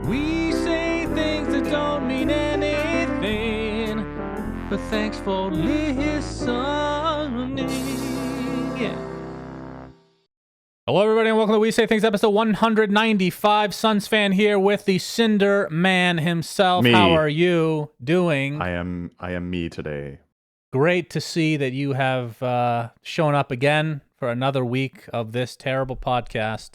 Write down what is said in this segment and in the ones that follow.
We say things that don't mean anything, but thanks for listening. Yeah. Hello, everybody, and welcome to We Say Things, episode 195. SUNSfan here with the Cinder Man himself. Me. How are you doing? I am me today. Great to see that you have shown up again for another week of this terrible podcast.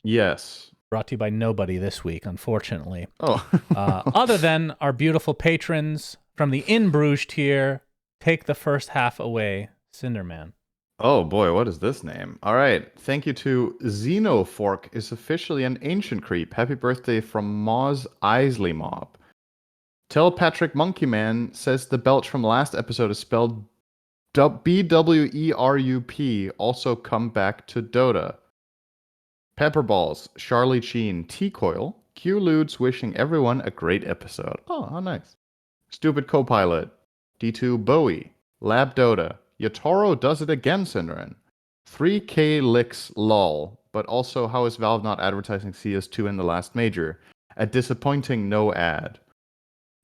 Yes. Brought to you by nobody this week, unfortunately. Oh. Other than our beautiful patrons from the In Bruges tier. Take the first half away, Cinderman. Oh boy, what is this name? All right. Thank you to Xenofork is officially an ancient creep. Happy birthday from Moz Isley Mob. Tell Patrick Monkeyman says the belch from last episode is spelled BWERUP. Also come back to Dota. Pepperballs, Charlie Sheen, T-Coil, Q-Ludes wishing everyone a great episode. Oh, how nice. Stupid Copilot, D2 Bowie, Lab Dota, Yatoro does it again, Cinderin. 3K licks lol, but also how is Valve not advertising CS2 in the last major? A disappointing no ad.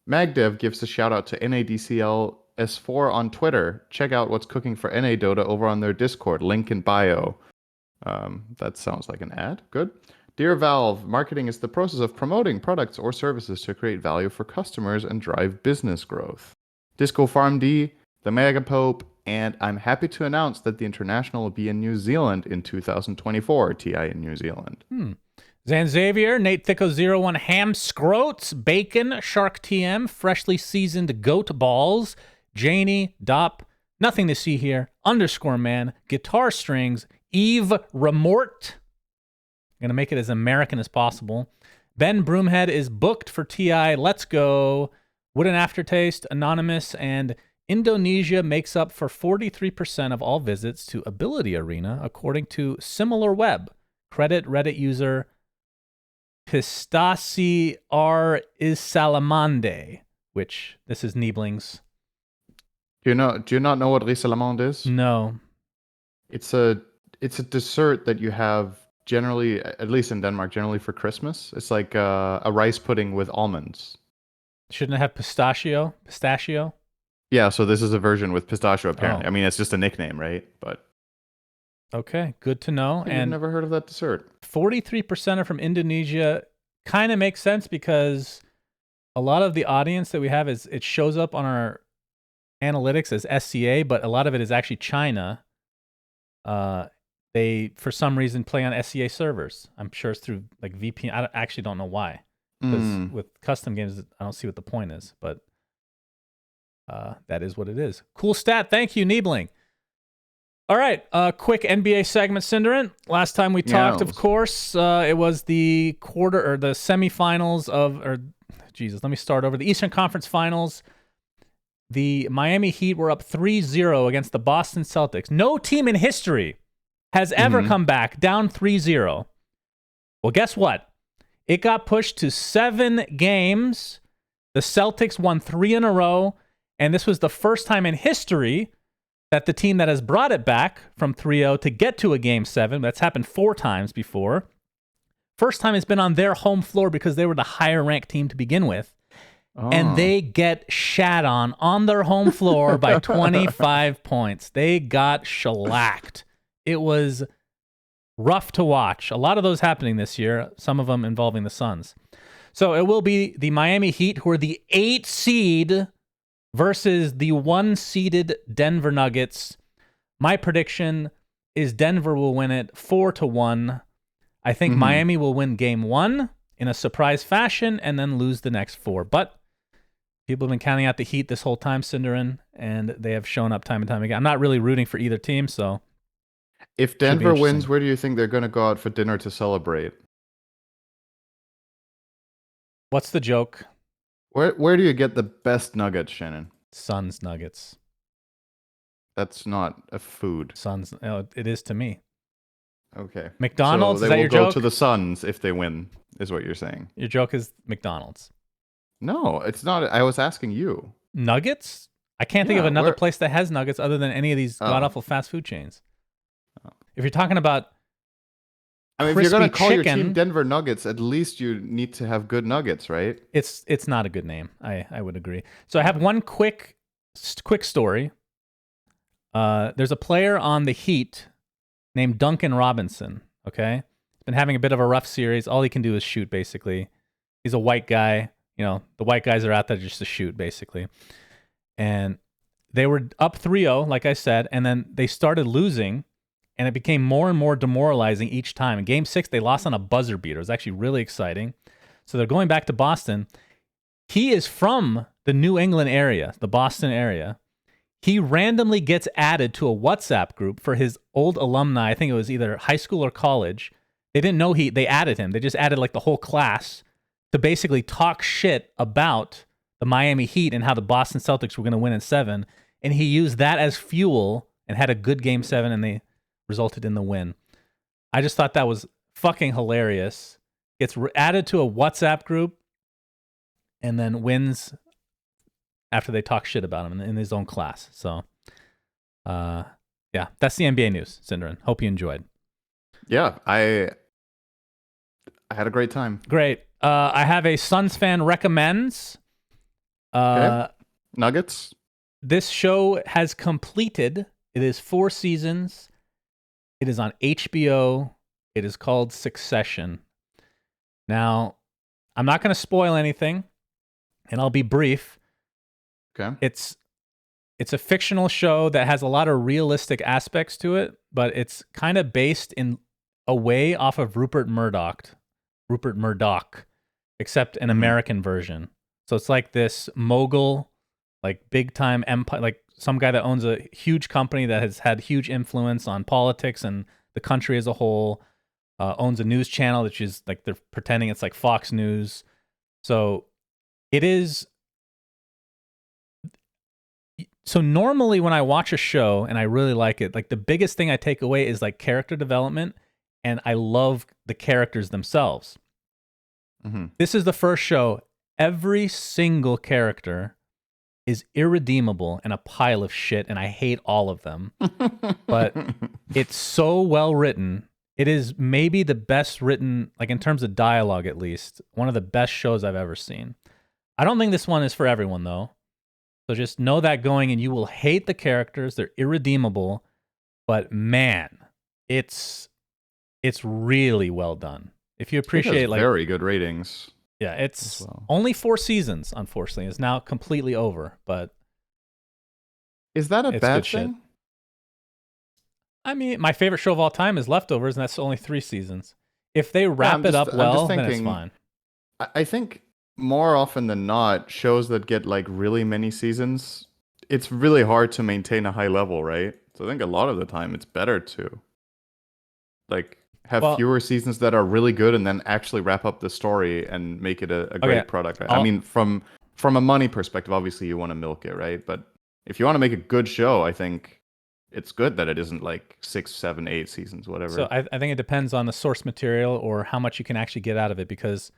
Magdev gives a shout out to NADCL S4 on Twitter. Check out what's cooking for NA Dota over on their Discord, link in bio. That sounds like an ad. Good. Dear Valve, marketing is the process of promoting products or services to create value for customers and drive business growth. Disco Farm D, the Mega Pope, and I'm happy to announce that the International will be in New Zealand in 2024. TI in New Zealand. Zanxavier, Nate Thicko01, Ham Scroats, Bacon, Shark TM, Freshly Seasoned Goat Balls, Janie, Dop, Nothing to See Here, Underscore Man, Guitar Strings, Eve Remort. I'm going to make it as American as possible. Ben Broomhead is booked for TI. Let's go. Wooden Aftertaste, Anonymous, and Indonesia makes up for 43% of all visits to Ability Arena, according to SimilarWeb. Credit Reddit user Pistasi R. is Salamande, which this is Niebling's. Do you not know what Risalamande is? No. It's a dessert that you have generally, at least in Denmark, generally for Christmas. It's like a rice pudding with almonds. Shouldn't it have pistachio? Yeah, so this is a version with pistachio, apparently. Oh. I mean, it's just a nickname, right? But Okay, good to know. I've And never heard of that dessert. 43% are from Indonesia. Kind of makes sense because a lot of the audience that we have it shows up on our analytics as SCA, but a lot of it is actually China. They, for some reason, play on SCA servers. I'm sure it's through like VPN. I actually don't know why. Because with custom games, I don't see what the point is. But that is what it is. Cool stat. Thank you, Niebling. All right, quick NBA segment, Cinderin. Last time we talked, of course, it was the the semifinals let me start over. The Eastern Conference Finals. The Miami Heat were up 3-0 against the Boston Celtics. No team in history has ever come back down 3-0. Well, guess what? It got pushed to 7 games. The Celtics won 3 in a row, and this was the first time in history that the team that has brought it back from 3-0 to get to a Game 7, that's happened 4 times before. First time it's been on their home floor because they were the higher-ranked team to begin with. Oh. And they get shat on their home floor by 25 points. They got shellacked. It was rough to watch. A lot of those happening this year, some of them involving the Suns. So it will be the Miami Heat, who are the 8 seed, versus the 1-seeded Denver Nuggets. My prediction is Denver will win it 4-1. I think Miami will win Game 1 in a surprise fashion and then lose the next 4. But people have been counting out the Heat this whole time, Cinderin, and they have shown up time and time again. I'm not really rooting for either team, so... If Denver wins, where do you think they're going to go out for dinner to celebrate? What's the joke? Where do you get the best nuggets, Shannon? Suns Nuggets. That's not a food. Suns. It is to me. Okay. McDonald's, so is that your joke? They will go to the Suns if they win, is what you're saying. Your joke is McDonald's. No, it's not. I was asking you. Nuggets? I can't think of another place that has nuggets other than any of these god-awful fast food chains. If you're talking about I mean, if you're crispy gonna call your team chicken. Denver Nuggets, at least you need to have good nuggets, right? It's not a good name. I would agree. So I have one quick story. There's a player on the Heat named Duncan Robinson. Okay, he's been having a bit of a rough series. All he can do is shoot. Basically, he's a white guy. The white guys are out there just to shoot, basically. And they were up 3-0, like I said, and then they started losing, and it became more and more demoralizing each time. In Game 6, they lost on a buzzer beater. It was actually really exciting. So they're going back to Boston. He is from the New England area, the Boston area. He randomly gets added to a WhatsApp group for his old alumni. I think it was either high school or college. They didn't know they added him. They just added like the whole class to basically talk shit about the Miami Heat and how the Boston Celtics were going to win in 7. And he used that as fuel and had a good Game 7, and they resulted in the win. I just thought that was fucking hilarious. Gets added to a WhatsApp group and then wins after they talk shit about him in his own class. So, yeah, that's the NBA news, Synderen. Hope you enjoyed. Yeah, I had a great time. Great. I have a SUNSfan recommends. Okay. Nuggets. This show has completed. It is 4 seasons. It is on HBO. It is called Succession. Now, I'm not going to spoil anything, and I'll be brief. Okay. It's a fictional show that has a lot of realistic aspects to it, but it's kind of based in a way off of Rupert Murdoch, except an American version. So it's like this mogul, like big time empire, like some guy that owns a huge company that has had huge influence on politics and the country as a whole, owns a news channel, which is like they're pretending it's like Fox News. So it is. So normally when I watch a show and I really like it, like the biggest thing I take away is like character development, and I love the characters themselves. Mm-hmm. This is the first show. Every single character is irredeemable and a pile of shit, and I hate all of them. But it's so well written. It is maybe the best written, like in terms of dialogue at least, one of the best shows I've ever seen. I don't think this one is for everyone though. So just know that going, and you will hate the characters. They're irredeemable, but man, it's really well done. If you appreciate like very good ratings. Yeah, it's only 4 seasons, unfortunately. It's now completely over, but is that a bad thing? Shit. I mean, my favorite show of all time is Leftovers, and that's only 3 seasons. If they wrap it up well, then it's fine. I think more often than not, shows that get like really many seasons, it's really hard to maintain a high level, right? So I think a lot of the time it's better to like have fewer seasons that are really good and then actually wrap up the story and make it a great product. I mean, from a money perspective, obviously you want to milk it, right? But if you want to make a good show, I think it's good that it isn't like 6, 7, 8 seasons, whatever. So I think it depends on the source material or how much you can actually get out of it, because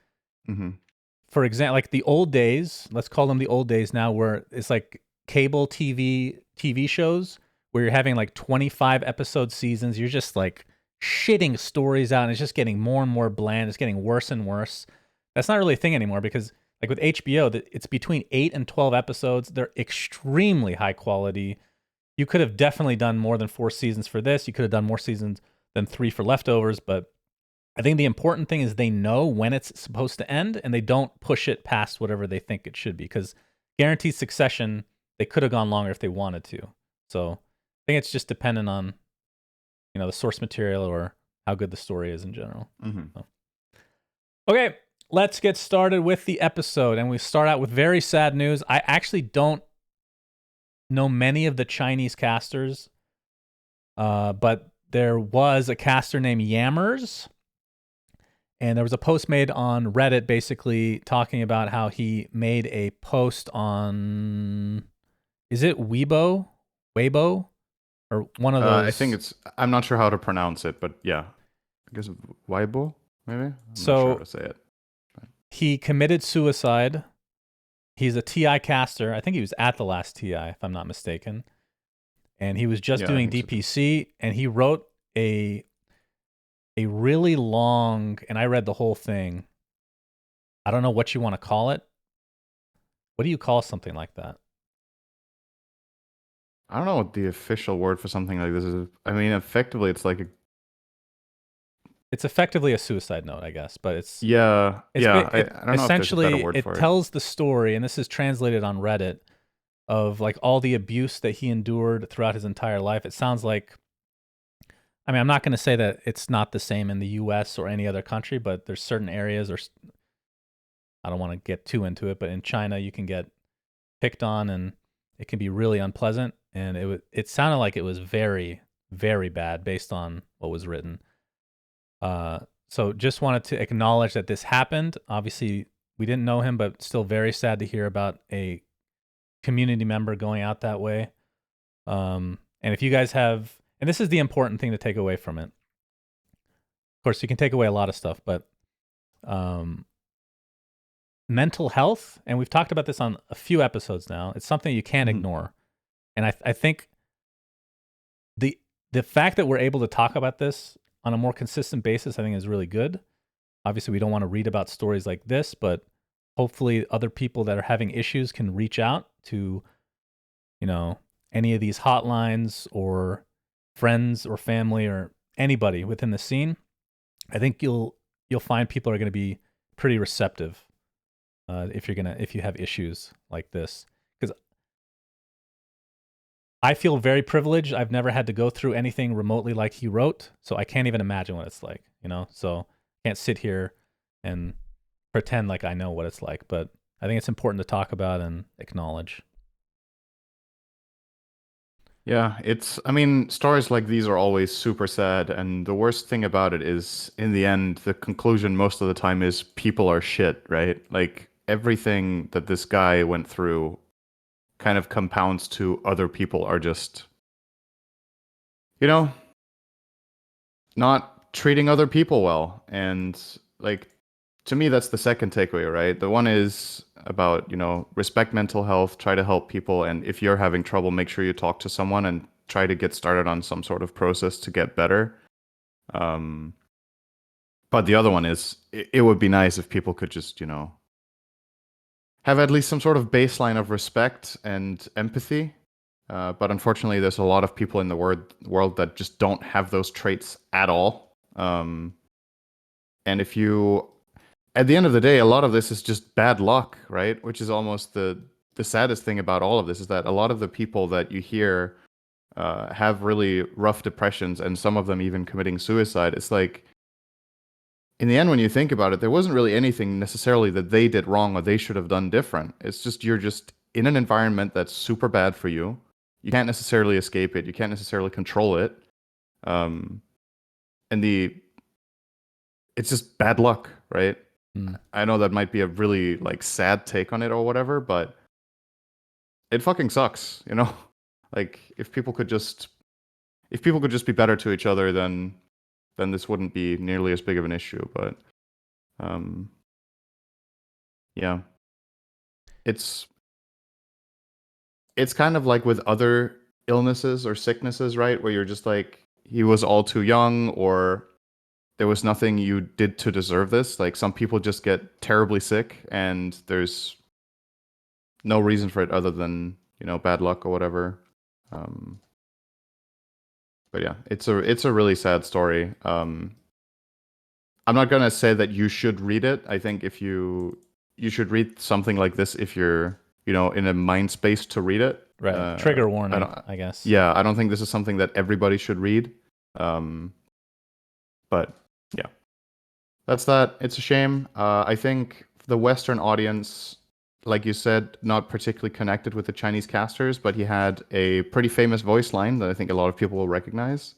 for example, like the old days, let's call them the old days now, where it's like cable TV shows where you're having like 25 episode seasons. You're just like shitting stories out, and it's just getting more and more bland. It's getting worse and worse. That's not really a thing anymore, because like with HBO, it's between 8 and 12 episodes. They're extremely high quality. You could have definitely done more than 4 seasons for this. You could have done more seasons than 3 for Leftovers, but I think the important thing is they know when it's supposed to end, and they don't push it past whatever they think it should be, because guaranteed Succession, they could have gone longer if they wanted to. So I think it's just dependent on the source material or how good the story is in general. So. Okay, let's get started with the episode, and we start out with very sad news. I actually don't know many of the Chinese casters, but there was a caster named Yammers, and there was a post made on Reddit basically talking about how he made a post on, is it Weibo? Or one of those. I think I'm not sure how to pronounce it, but yeah. I guess Weibo, maybe? I'm not sure how to say it. He committed suicide. He's a TI caster. I think he was at the last TI, if I'm not mistaken. And he was just doing DPC, and he wrote a really long, and I read the whole thing. I don't know what you want to call it. What do you call something like that? I don't know what the official word for something like this is. I mean, effectively, it's like a It's effectively a suicide note, I guess, but yeah, it's yeah. it I don't know if there's a better essentially word it for it. tells the story, and this is translated on Reddit, of like all the abuse that he endured throughout his entire life. It sounds like, I mean, I'm not going to say that it's not the same in the US or any other country, but there's certain areas, or I don't want to get too into it, but in China you can get picked on and it can be really unpleasant, and it sounded like it was very very bad based on what was written. So just wanted to acknowledge that this happened. Obviously, we didn't know him, but still very sad to hear about a community member going out that way. And if you guys have, and this is the important thing to take away from it. Of course, you can take away a lot of stuff, but um, mental health, and we've talked about this on a few episodes now. It's something you can't ignore, and I think the fact that we're able to talk about this on a more consistent basis, I think, is really good. Obviously, we don't want to read about stories like this, but hopefully other people that are having issues can reach out to, any of these hotlines, or friends or family or anybody within the scene. I think you'll find people are going to be pretty receptive if you have issues like this. Because I feel very privileged. I've never had to go through anything remotely like he wrote, so I can't even imagine what it's like. So I can't sit here and pretend like I know what it's like. But I think it's important to talk about and acknowledge. Yeah, I mean, stories like these are always super sad, and the worst thing about it is, in the end, the conclusion most of the time is people are shit, right? Like, everything that this guy went through kind of compounds to other people are just, you know, not treating other people well. And, like, to me, that's the second takeaway, right? The one is about, respect mental health, try to help people. And if you're having trouble, make sure you talk to someone and try to get started on some sort of process to get better. Um, but the other one is, it would be nice if people could just, have at least some sort of baseline of respect and empathy. But unfortunately, there's a lot of people in the world that just don't have those traits at all. And at the end of the day, a lot of this is just bad luck, right? Which is almost the saddest thing about all of this, is that a lot of the people that you hear have really rough depressions, and some of them even committing suicide. It's like, in the end, when you think about it, there wasn't really anything necessarily that they did wrong or they should have done different. It's just, you're just in an environment that's super bad for you. You can't necessarily escape it. You can't necessarily control it. Um, and it's just bad luck, right? I know that might be a really like sad take on it or whatever, but it fucking sucks, Like, if people could just be better to each other, then this wouldn't be nearly as big of an issue. But um, yeah, it's kind of like with other illnesses or sicknesses, right? Where you're just like, he was all too young, or there was nothing you did to deserve this. Like, some people just get terribly sick, and there's no reason for it other than, bad luck or whatever. But yeah, it's a really sad story. I'm not gonna say that you should read it. I think if you should read something like this if you're, in a mind space to read it. Right. Trigger warning, I guess. Yeah, I don't think this is something that everybody should read. But yeah, that's that. It's a shame. I think the Western audience, like you said, not particularly connected with the Chinese casters, but he had a pretty famous voice line that I think a lot of people will recognize.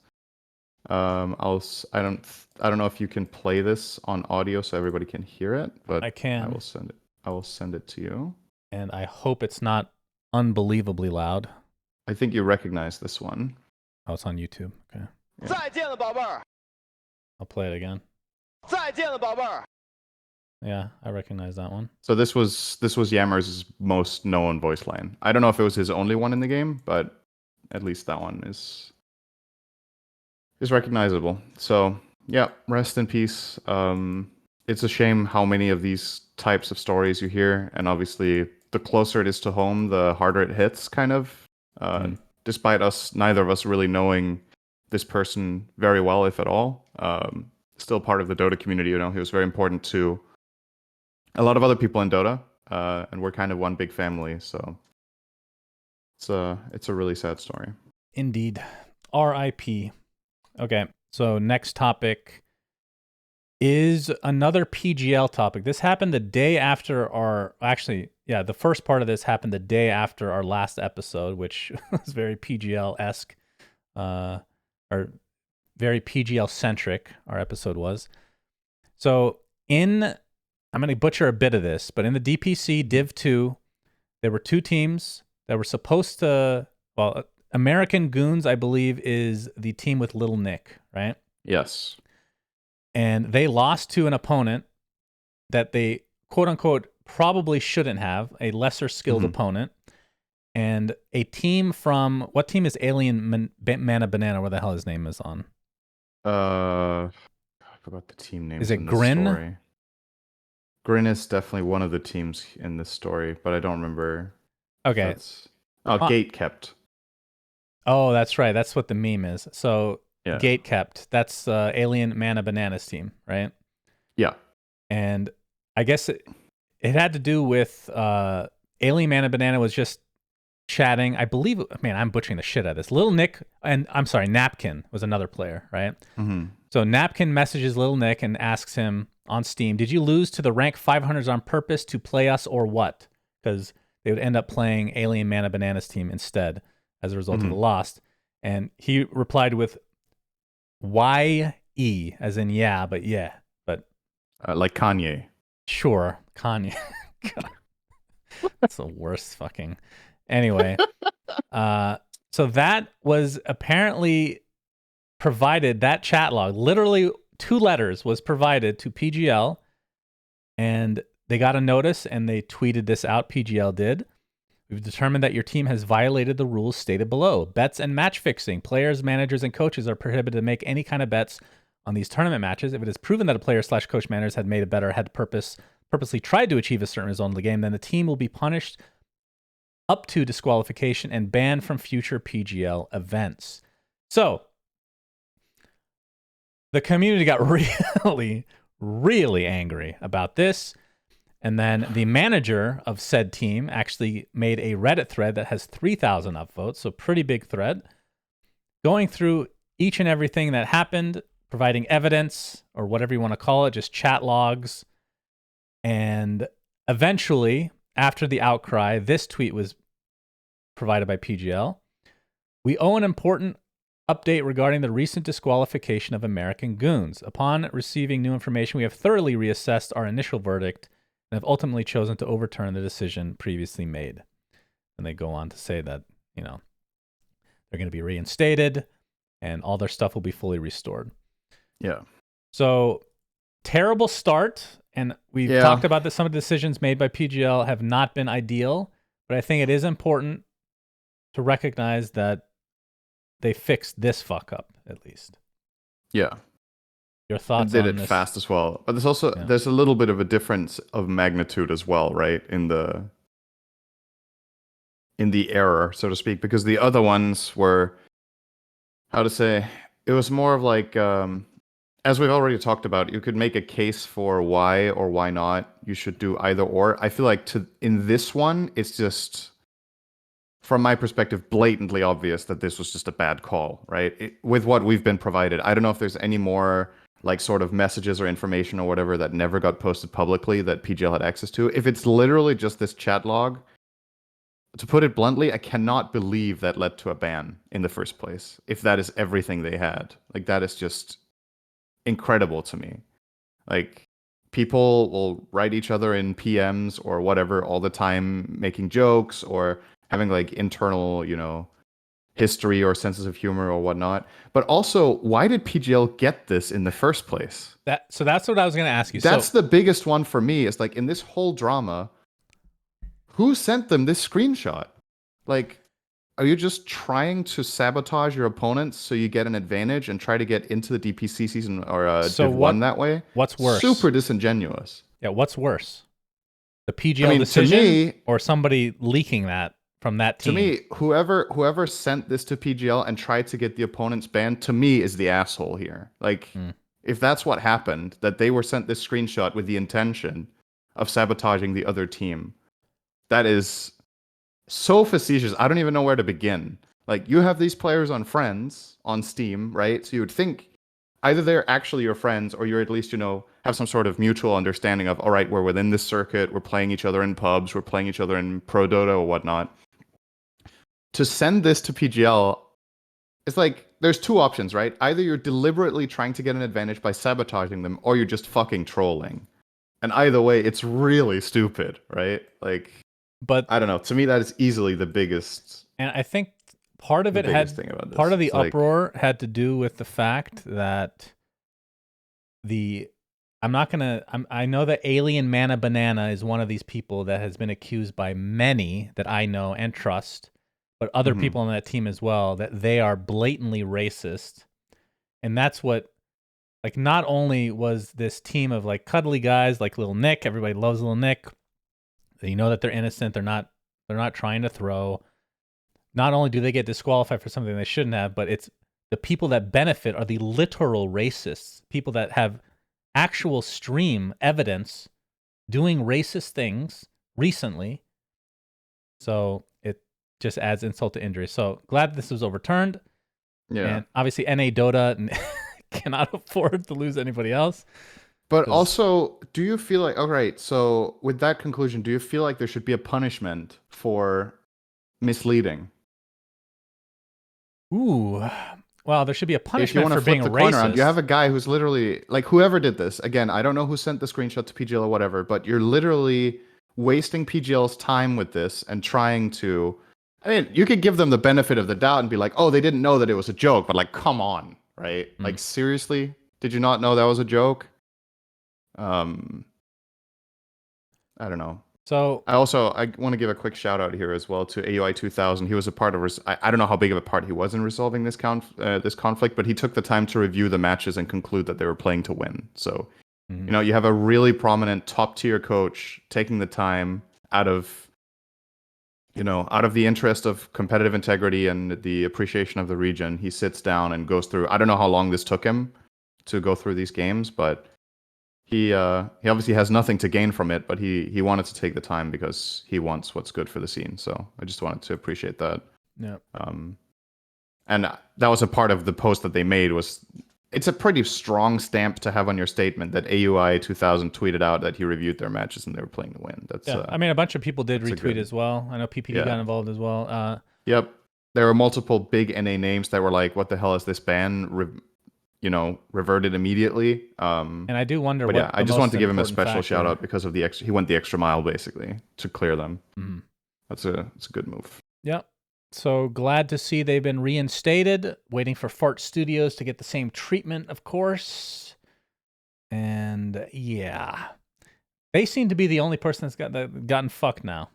I don't know if you can play this on audio so everybody can hear it, but I can. I will send it to you. And I hope it's not unbelievably loud. I think you recognize this one. Oh, it's on YouTube. Okay. Yeah. I'll play it again. Yeah, I recognize that one. So this was Yammer's most known voice line. I don't know if it was his only one in the game, but at least that one is recognizable. So Yeah, rest in peace. It's a shame how many of these types of stories you hear, and obviously, the closer it is to home, the harder it hits, kind of. Uh, Mm. Despite neither of us really knowing this person very well, if at all. Still part of the Dota community, he was very important to a lot of other people in Dota, and we're kind of one big family, so it's a really sad story. Indeed. R.I.P. Okay, so next topic is another PGL topic. This happened the day after the first part of this happened the day after our last episode, which was very PGL-esque, or very PGL-centric, our episode was. So I'm going to butcher a bit of this, but in the DPC Div 2, there were two teams that were supposed to, American Goons, I believe, is the team with Little Nick, right? Yes. And they lost to an opponent that they, quote unquote, probably shouldn't have, a lesser skilled opponent. And a team from, what team is Alien Mana Banana, where the hell his name is on? I forgot the team names. Is it in this Grin? Story. Grin is definitely one of the teams in this story, but I don't remember. Okay. Gate kept. Oh, that's right. That's what the meme is. So Yeah. Gate kept. That's Alien Mana Bananas team, right? Yeah. And I guess it had to do with Alien Mana Banana was just chatting. I believe, man, I'm butchering the shit out of this. Little Nick, and I'm sorry, Napkin was another player, right? Mm-hmm. So Napkin messages Little Nick and asks him on Steam, did you lose to the rank 500s on purpose to play us or what? Because they would end up playing Alien Mana Bananas team instead as a result of the loss. And he replied with Y-E, as in yeah, but yeah. But like Kanye. Sure, Kanye. That's the worst fucking... Anyway, so that was apparently provided, that chat log, literally 2 letters was provided to PGL, and they got a notice and they tweeted this out. PGL did. We've determined that your team has violated the rules stated below. Bets and match fixing. Players, managers, and coaches are prohibited to make any kind of bets on these tournament matches. If it is proven that a player/coach managers had made a bet or had purposely tried to achieve a certain result in the game, then the team will be punished up to disqualification and banned from future PGL events. So the community got really, really angry about this. And then the manager of said team actually made a Reddit thread that has 3,000 upvotes, so pretty big thread, going through each and everything that happened, providing evidence or whatever you want to call it, just chat logs. And eventually, after the outcry, this tweet was provided by PGL. We owe an important update regarding the recent disqualification of American Goons. Upon receiving new information, we have thoroughly reassessed our initial verdict and have ultimately chosen to overturn the decision previously made. And they go on to say that, they're going to be reinstated and all their stuff will be fully restored. Yeah. So, terrible start. And we've talked about that some of the decisions made by PGL have not been ideal, but I think it is important to recognize that they fixed this fuck up, at least. Yeah. Your thoughts on this? Did it fast as well. But there's also there's a little bit of a difference of magnitude as well, right? In the error, so to speak, because the other ones were, how to say, it was more of like, as we've already talked about, you could make a case for why or why not you should do either or. I feel like in this one, it's just, from my perspective, blatantly obvious that this was just a bad call, right? With what we've been provided. I don't know if there's any more like sort of messages or information or whatever that never got posted publicly that PGL had access to. If it's literally just this chat log, to put it bluntly, I cannot believe that led to a ban in the first place. If that is everything they had, like, that is just incredible to me. Like, people will write each other in PMs or whatever all the time, making jokes or having like internal, history or senses of humor or whatnot. But also, why did PGL get this in the first place? So that's what I was going to ask you. That's the biggest one for me. Is like, in this whole drama, who sent them this screenshot? Like, are you just trying to sabotage your opponents so you get an advantage and try to get into the DPC season or So Div 1 that way? what's worse? Super disingenuous. Yeah, what's worse? The I PGL mean, decision or somebody leaking that from that to team? me, whoever sent this to PGL and tried to get the opponents banned, to me, is the asshole here. Like, if that's what happened, that they were sent this screenshot with the intention of sabotaging the other team, that is so facetious. I don't even know where to begin. Like, you have these players on Friends on Steam, right? So you would think either they're actually your friends or you're at least, have some sort of mutual understanding of, all right, we're within this circuit, we're playing each other in pubs, we're playing each other in Pro Dota or whatnot. To send this to PGL, it's like there's two options, right? Either you're deliberately trying to get an advantage by sabotaging them, or you're just fucking trolling. And either way, it's really stupid, right? Like, but I don't know. To me, that is easily the biggest. And I think part of it thing about this. part of the It's like, uproar had to do with the fact that I know that Alien Mana Banana is one of these people that has been accused by many that I know and trust, but other people on that team as well, that they are blatantly racist. And that's what, like, not only was this team of like cuddly guys like Little Nick, everybody loves Little Nick. You know that they're innocent, they're not trying to throw. Not only do they get disqualified for something they shouldn't have, but it's the people that benefit are the literal racists, people that have actual stream evidence doing racist things recently. So it just adds insult to injury. So glad this was overturned. yeah. And obviously NA Dota cannot afford to lose anybody else. But also, do you feel like, all right, so with that conclusion, do you feel like there should be a punishment for misleading? Ooh, well, there should be a If you punishment want to for being flip the coin around, racist. you have a guy who's literally, like, whoever did this, again, I don't know who sent the screenshot to PGL or whatever, but you're literally wasting PGL's time with this and trying to, I mean, you could give them the benefit of the doubt and be like, oh, they didn't know that it was a joke, but like, come on, right? Like, seriously? Did you not know that was a joke? I don't know. So I want to give a quick shout out here as well to AUI 2000. He was a part of. I don't know how big of a part he was in resolving this conflict, but he took the time to review the matches and conclude that they were playing to win. So, you have a really prominent top tier coach taking the time out of the interest of competitive integrity and the appreciation of the region. He sits down and goes through. I don't know how long this took him to go through these games, but he obviously has nothing to gain from it, but he wanted to take the time because he wants what's good for the scene. So I just wanted to appreciate that. yeah. And that was a part of the post that they made. It's a pretty strong stamp to have on your statement that AUI 2000 tweeted out that he reviewed their matches and they were playing to win. That's I mean, a bunch of people did retweet as well. I know PPD got involved as well. Yep. There were multiple big NA names that were like, what the hell is this ban? Reverted immediately. And I do wonder. But yeah, I just wanted to give him a special shout out because of he went the extra mile basically to clear them. It's a good move. Yep. So glad to see they've been reinstated. Waiting for Fart Studios to get the same treatment, of course. And yeah, they seem to be the only person that's gotten fucked now.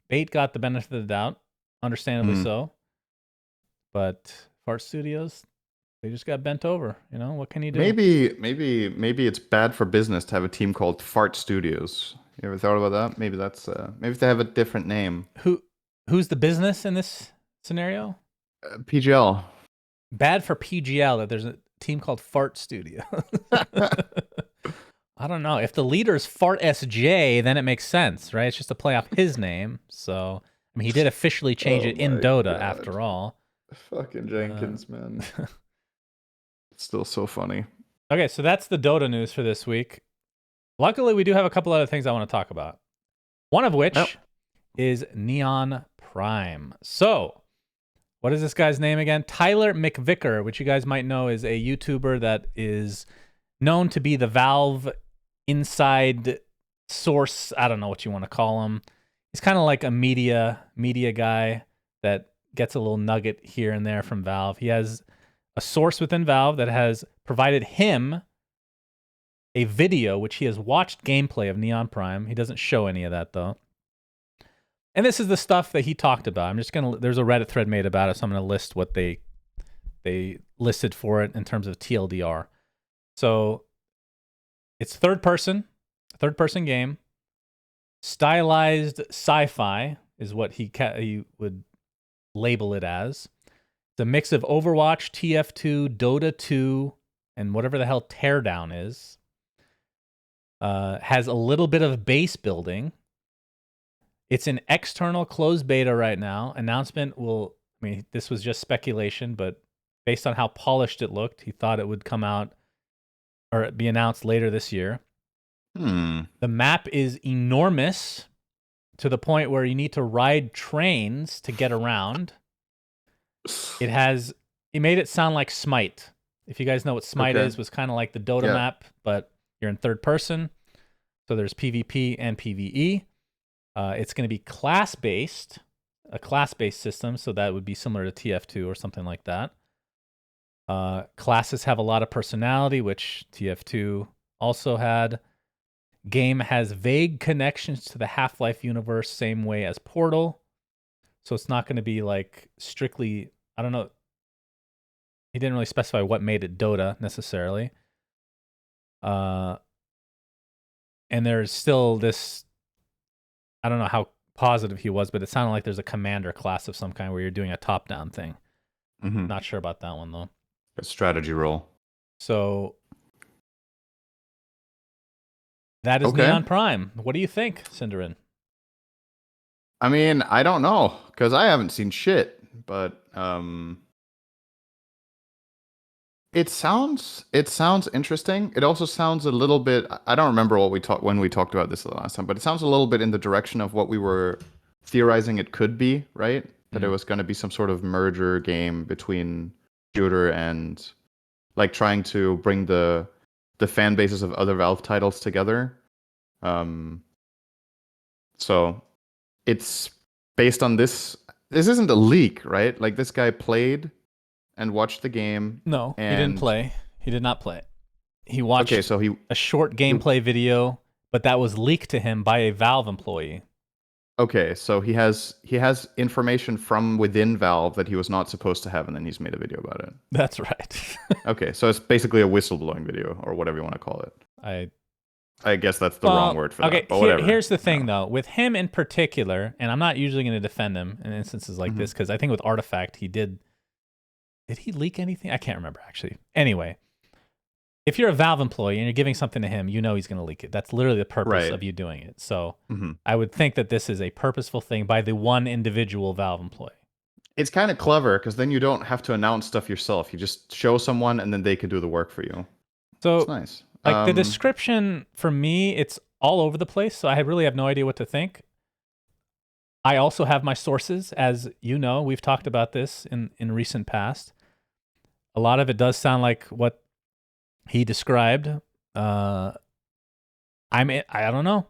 Bait got the benefit of the doubt, understandably so. But Fart Studios, they just got bent over. What can you do? Maybe it's bad for business to have a team called Fart Studios. You ever thought about that? Maybe that's maybe if they have a different name. Who's the business in this scenario? PGL. Bad for PGL that there's a team called Fart Studio. I don't know. If the leader's Fart SJ, then it makes sense, right? It's just a play off his name. So, I mean, he did officially change it in Dota after all. Fucking Jenkins, man. It's still so funny. Okay, so that's the Dota news for this week. Luckily, we do have a couple other things I want to talk about. One of which is Neon Prime. So, what is this guy's name again? Tyler McVicker, which you guys might know is a YouTuber that is known to be the Valve inside source. I don't know what you want to call him. He's kind of like a media guy that gets a little nugget here and there from Valve. He has a source within Valve that has provided him a video which he has watched gameplay of Neon Prime. He doesn't show any of that though. And this is the stuff that he talked about. There's a Reddit thread made about it, so I'm gonna list what they listed for it in terms of TLDR. So it's third person game. Stylized sci-fi is what he would label it as. It's a mix of Overwatch, TF2, Dota 2, and whatever the hell Teardown is. Has a little bit of base building. It's an external closed beta right now. This was just speculation, but based on how polished it looked, he thought it would come out or be announced later this year. The map is enormous to the point where you need to ride trains to get around. He made it sound like Smite. If you guys know what Smite is, was kind of like the Dota map, but you're in third person. So there's PvP and PvE. It's going to be class-based, a class-based system, so that would be similar to TF2 or something like that. Classes have a lot of personality, which TF2 also had. Game has vague connections to the Half-Life universe, same way as Portal. So it's not going to be like strictly, I don't know. He didn't really specify what made it Dota necessarily. And there's still this, I don't know how positive he was, but it sounded like there's a commander class of some kind where you're doing a top-down thing. Not sure about that one, though. A strategy role. So that is Neon Prime. What do you think, Cinderin? I mean, I don't know, because I haven't seen shit, but it sounds interesting. It also sounds a little bit, I don't remember when we talked about this the last time, but it sounds a little bit in the direction of what we were theorizing it could be, right? That it was going to be some sort of merger game between shooter and like trying to bring the fan bases of other Valve titles together. So it's based on this. This isn't a leak, right? Like this guy played and watched the game. No, he didn't play. He did not play. He watched a short gameplay video, but that was leaked to him by a Valve employee. Okay, so he has information from within Valve that he was not supposed to have, and then he's made a video about it. That's right. Okay, so it's basically a whistleblowing video, or whatever you want to call it. I guess that's the wrong word for that, but whatever. Here's the thing, though. With him in particular, and I'm not usually going to defend him in instances like this, because I think with Artifact, he did he leak anything? I can't remember, actually. Anyway, if you're a Valve employee and you're giving something to him, you know he's going to leak it. That's literally the purpose of you doing it. So I would think that this is a purposeful thing by the one individual Valve employee. It's kind of clever, because then you don't have to announce stuff yourself. You just show someone, and then they can do the work for you. So it's nice. Like the description, for me, it's all over the place, so I really have no idea what to think. I also have my sources, as you know. We've talked about this in recent past. A lot of it does sound like what he described. I don't know.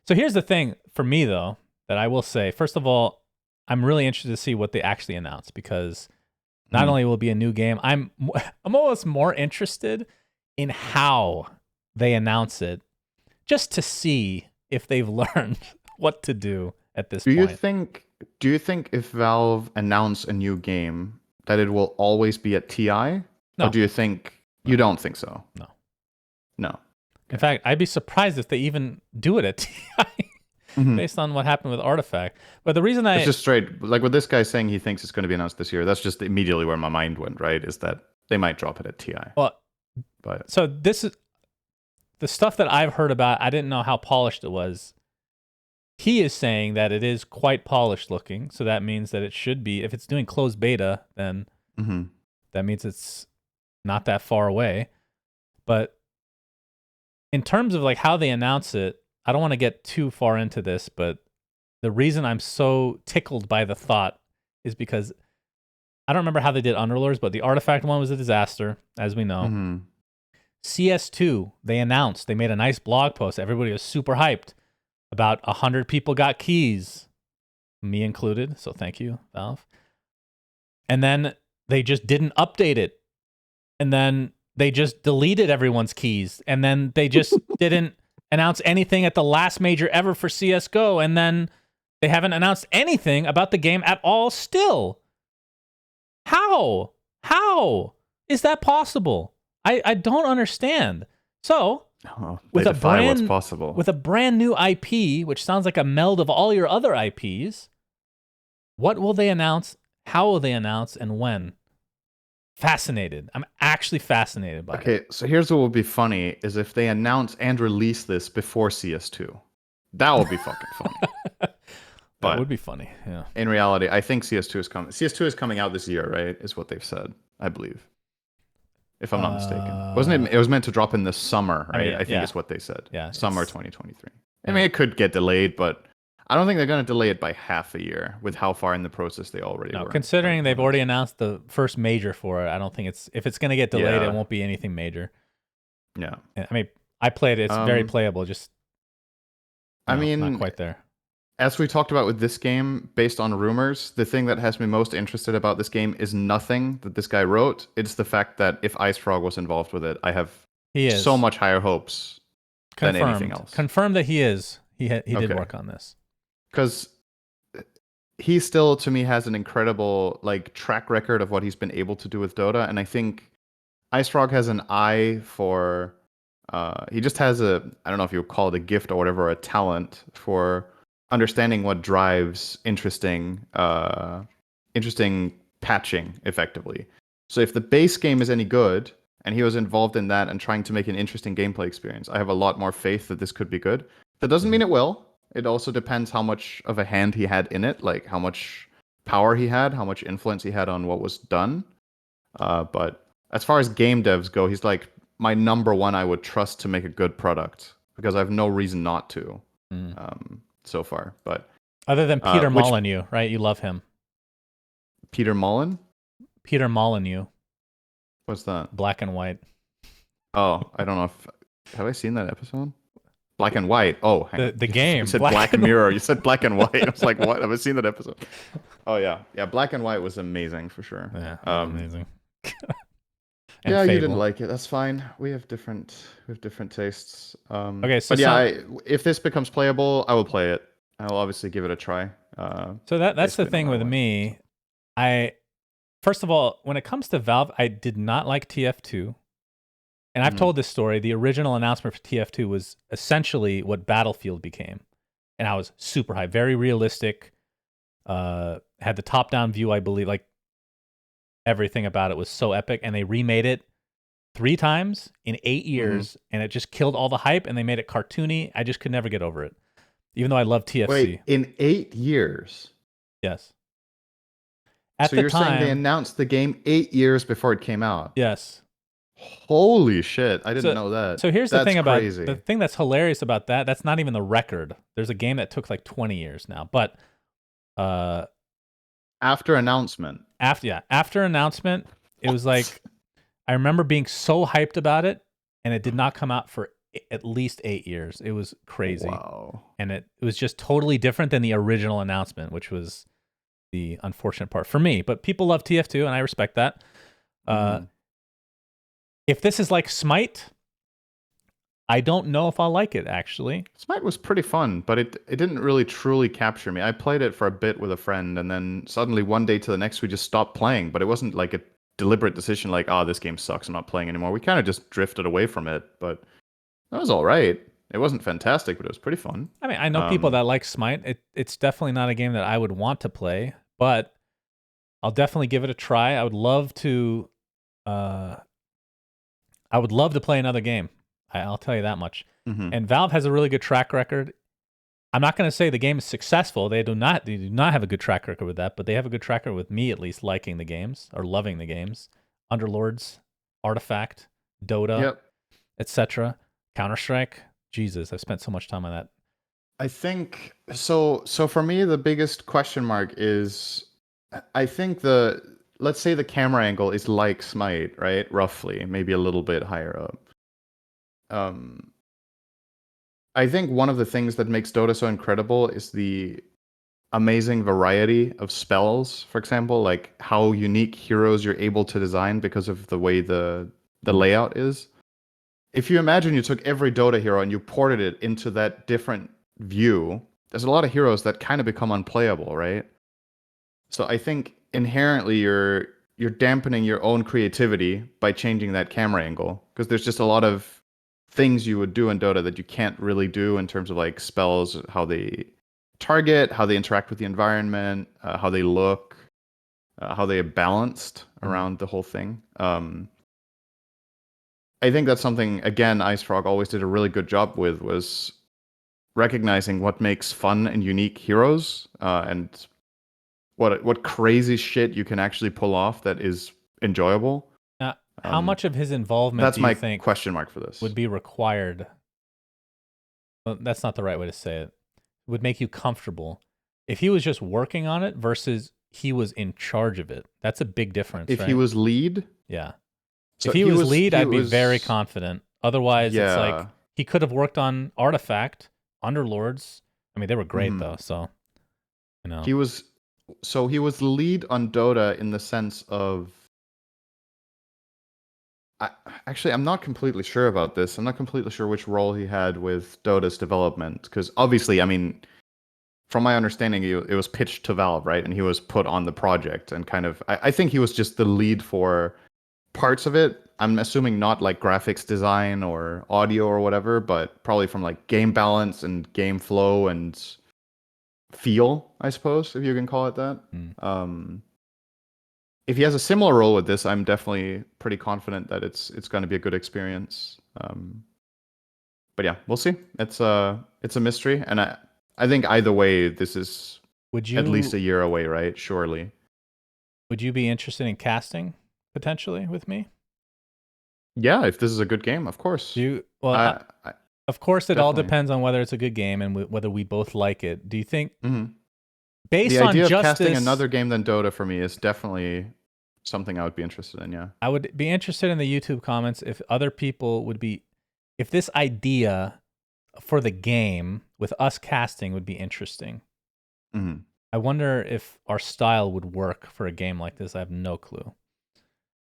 So here's the thing for me, though, that I will say. First of all, I'm really interested to see what they actually announce, because not only will it be a new game, I'm almost more interested in how they announce it, just to see if they've learned what to do at this point. Do you think if Valve announce a new game that it will always be at TI? No. Or do you think you don't think so? No. Okay. In fact, I'd be surprised if they even do it at TI based on what happened with Artifact. But the reason it's just straight, like with this guy saying he thinks it's going to be announced this year, that's just immediately where my mind went, right? Is that they might drop it at TI. Well, so this is the stuff that I've heard about. I didn't know how polished it was. He is saying that it is quite polished looking, so that means that it should be. If it's doing closed beta, then that means it's not that far away. But in terms of like how they announce it, I don't want to get too far into this, but the reason I'm so tickled by the thought is because I don't remember how they did Underlords, but the Artifact one was a disaster, as we know. CS2, they made a nice blog post. Everybody was super hyped. About 100 people got keys, me included, so thank you, Valve. And then they just didn't update it. And then they just deleted everyone's keys. And then they just didn't announce anything at the last major ever for CSGO. And then They haven't announced anything about the game at all still. How? How is that possible? I don't understand. So, with a what's possible. With a brand new IP, which sounds like a meld of all your other IPs, what will they announce? How will they announce, and when? Fascinated. I'm actually fascinated by it. Okay, so here's what would be funny is if they announce and release this before CS2. That would be fucking funny. That would be funny, yeah. In reality, I think CS2 is coming. CS2 is coming out this year, right? Is what they've said, I believe. If I'm not mistaken. Wasn't it? It was meant to drop in the summer, right? I think is what they said. Yeah. Summer 2023. I mean, it could get delayed, but I don't think they're going to delay it by half a year with how far in the process they already were. Considering they've already announced the first major for it, I don't think if it's going to get delayed, it won't be anything major. Yeah. I mean, I played it. It's very playable. Just, not quite there. As we talked about with this game, based on rumors, the thing that has me most interested about this game is nothing that this guy wrote. It's the fact that if IceFrog was involved with it, I have so much higher hopes than anything else. Confirmed that he is. He did work on this. Because he still, to me, has an incredible track record of what he's been able to do with Dota, and I think IceFrog has an eye for. He just has I don't know if you would call it a gift or whatever, a talent for understanding what drives interesting patching effectively. So if the base game is any good, and he was involved in that and trying to make an interesting gameplay experience, I have a lot more faith that this could be good. That doesn't mean it will. It also depends how much of a hand he had in it, like how much power he had, how much influence he had on what was done. But as far as game devs go, he's like my number one I would trust to make a good product, because I have no reason not to. So far, but other than Peter Molyneux, right? You love him. Peter Mullen? Peter Molyneux. What's that? Black and White. Oh, I don't know if have I seen that episode? Black and White. Oh, the game. You said Black Mirror. You said Black and White. I was like, what? Have I seen that episode? Oh yeah, Black and White was amazing for sure. Yeah, amazing. Yeah, Fable. You didn't like it. That's fine. We have different tastes. Okay, so if this becomes playable, I will play it. I'll obviously give it a try. So that's the thing with me. First of all, when it comes to Valve, I did not like TF2. And I've told this story. The original announcement for TF2 was essentially what Battlefield became. And I was super high, very realistic. Had the top-down view, I believe. Like, everything about it was so epic. And they remade it 3 times in 8 years. And it just killed all the hype. And they made it cartoony. I just could never get over it. Even though I love TFC. Wait, in 8 years? Yes. So you're saying they announced the game 8 years before it came out? Yes. Holy shit! I didn't know that. So here's the thing about the thing that's hilarious about that. That's not even the record. There's a game that took like 20 years now, but after announcement. After announcement, it was like I remember being so hyped about it, and it did not come out for at least 8 years. It was crazy. Wow. And it was just totally different than the original announcement, which was the unfortunate part for me. But people love TF2, and I respect that. If this is like Smite, I don't know if I'll like it, actually. Smite was pretty fun, but it didn't really truly capture me. I played it for a bit with a friend, and then suddenly one day to the next we just stopped playing. But it wasn't like a deliberate decision like, this game sucks, I'm not playing anymore. We kind of just drifted away from it, but that was all right. It wasn't fantastic, but it was pretty fun. I mean, I know people that like Smite. It's definitely not a game that I would want to play, but I'll definitely give it a try. I would love to play another game. I'll tell you that much. And Valve has a really good track record. I'm not going to say the game is successful. They do not have a good track record with that, but they have a good track record with me at least liking the games or loving the games. Underlords, Artifact, Dota, etc. Counter-Strike. Jesus, I've spent so much time on that. I think so for me the biggest question mark is I think let's say the camera angle is like Smite, right? Roughly, maybe a little bit higher up. I think one of the things that makes Dota so incredible is the amazing variety of spells, for example, like how unique heroes you're able to design because of the way the layout is. If you imagine you took every Dota hero and you ported it into that different view, there's a lot of heroes that kind of become unplayable, right? So I think inherently you're dampening your own creativity by changing that camera angle because there's just a lot of things you would do in Dota that you can't really do in terms of like spells, how they target, how they interact with the environment, how they look, how they are balanced around the whole thing. I think that's something again Ice Frog always did a really good job with was recognizing what makes fun and unique heroes and what crazy shit you can actually pull off that is enjoyable. Now, how much of his involvement That's do you my think question mark for this. would be required? Well, that's not the right way to say it. Would make you comfortable if he was just working on it versus he was in charge of it. That's a big difference, If right? he was lead, Yeah. so If he was lead, I'd be very confident. Otherwise, it's like he could have worked on Artifact, Underlords. I mean, they were great though, so you know. He was lead on Dota in the sense of actually, I'm not completely sure about this. I'm not completely sure which role he had with Dota's development because obviously, I mean, from my understanding, it was pitched to Valve, right? And he was put on the project and kind of I think he was just the lead for parts of it. I'm assuming not like graphics design or audio or whatever, but probably from like game balance and game flow and feel, I suppose, if you can call it that. If he has a similar role with this, I'm definitely pretty confident that it's going to be a good experience. But yeah, we'll see. It's a mystery, and I think either way, this is at least a year away, right? Surely. Would you be interested in casting potentially with me? Yeah, if this is a good game, of course. Of course, it all depends on whether it's a good game and whether we both like it. Do you think, based the on idea of just casting this, another game than Dota for me is definitely something I would be interested in? Yeah, I would be interested in the YouTube comments if other people would be, if this idea for the game with us casting would be interesting. I wonder if our style would work for a game like this. I have no clue.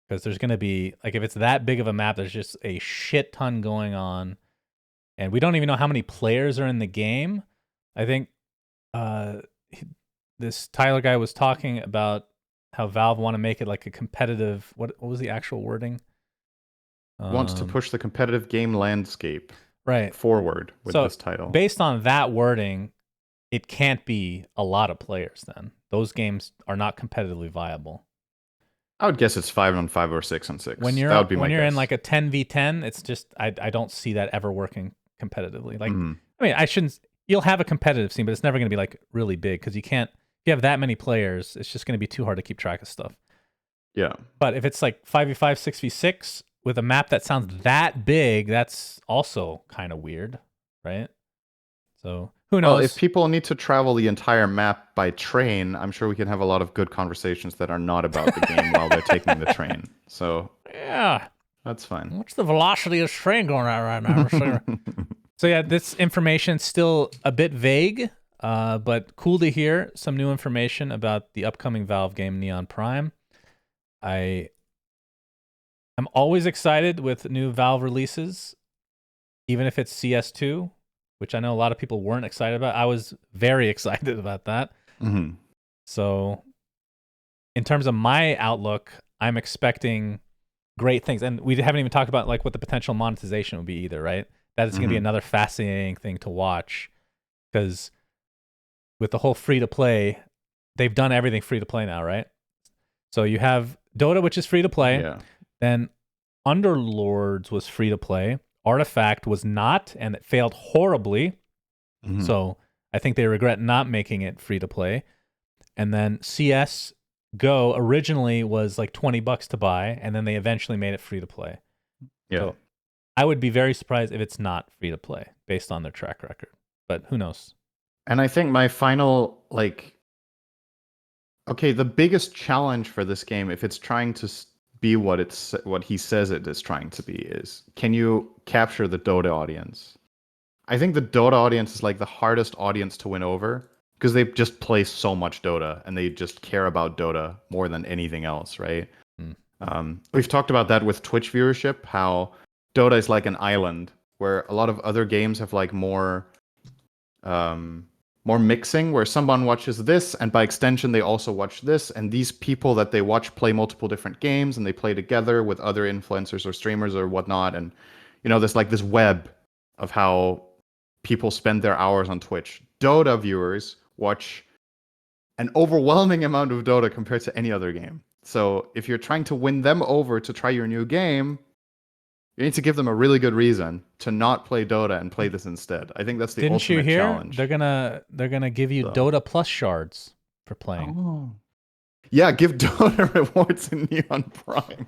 Because there's going to be, like, if it's that big of a map, there's just a shit ton going on. And we don't even know how many players are in the game. I think this Tyler guy was talking about how Valve want to make it like a competitive, what was the actual wording? Wants to push the competitive game landscape forward with this title. Based on that wording, it can't be a lot of players then. Those games are not competitively viable. I would guess it's 5-on-5 or 6-on-6. When you're that would be my guess. in like a 10v10, it's just I don't see that ever working competitively. Like I mean, you'll have a competitive scene, but it's never going to be like really big because you can't. If you have that many players, it's just going to be too hard to keep track of stuff. Yeah. But if it's like 5v5, 6v6 with a map that sounds that big, that's also kind of weird, right? So who knows? Well, if people need to travel the entire map by train, I'm sure we can have a lot of good conversations that are not about the game while they're taking the train. So yeah, that's fine. What's the velocity of this train going at right now? So yeah, this information's still a bit vague, but cool to hear some new information about the upcoming Valve game Neon Prime. I'm always excited with new Valve releases, even if it's CS2, which I know a lot of people weren't excited about. I was very excited about that. So in terms of my outlook, I'm expecting great things. And we haven't even talked about like what the potential monetization would be either, right? That is going to be another fascinating thing to watch because with the whole free-to-play, they've done everything free-to-play now, right? So you have Dota, which is free-to-play. Yeah. Then Underlords was free-to-play. Artifact was not, and it failed horribly. So I think they regret not making it free-to-play. And then CSGO originally was like $20 to buy, and then they eventually made it free-to-play. Yeah. So I would be very surprised if it's not free-to-play based on their track record. But who knows? And I think my final, the biggest challenge for this game, if it's trying to be what he says it is trying to be, is can you capture the Dota audience? I think the Dota audience is like the hardest audience to win over because they just play so much Dota and they just care about Dota more than anything else, right? We've talked about that with Twitch viewership, how Dota is like an island where a lot of other games have like more more mixing where someone watches this and by extension they also watch this, and these people that they watch play multiple different games and they play together with other influencers or streamers or whatnot. And there's like this web of how people spend their hours on Twitch. Dota viewers watch an overwhelming amount of Dota compared to any other game. So if you're trying to win them over to try your new game, you need to give them a really good reason to not play Dota and play this instead. I think that's the Didn't you ultimate hear? challenge. They're gonna give you Dota Plus shards for playing. Oh. Yeah, give Dota rewards in Neon Prime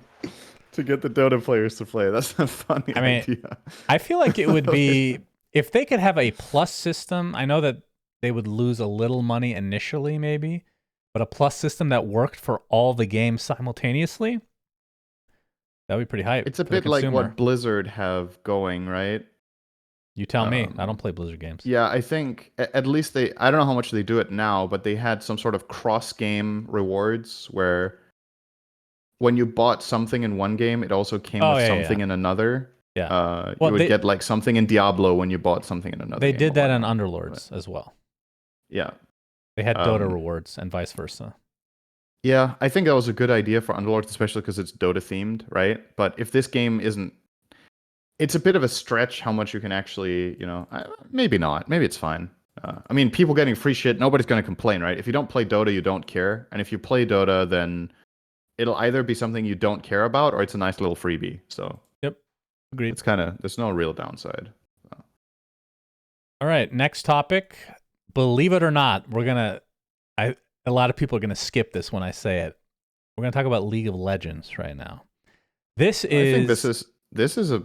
to get the Dota players to play. That's a funny idea. I feel like it would be if they could have a plus system. I know that they would lose a little money initially, maybe, but a plus system that worked for all the games simultaneously. That would be pretty hype. It's a bit like what Blizzard have going, right? You tell me. I don't play Blizzard games. Yeah, I think at least I don't know how much they do it now, but they had some sort of cross-game rewards where when you bought something in one game, it also came with something in another. Yeah. You would get like something in Diablo when you bought something in another game. They did that in whatnot. Underlords as well. Yeah. They had Dota rewards and vice versa. Yeah, I think that was a good idea for Underlords, especially because it's Dota themed, right? But if this game isn't, it's a bit of a stretch how much you can actually, maybe not. Maybe it's fine. I mean, people getting free shit, nobody's going to complain, right? If you don't play Dota, you don't care. And if you play Dota, then it'll either be something you don't care about or it's a nice little freebie. So, yep, agreed. It's there's no real downside. All right, next topic. Believe it or not, a lot of people are going to skip this when I say it. We're going to talk about League of Legends right now. I think this is a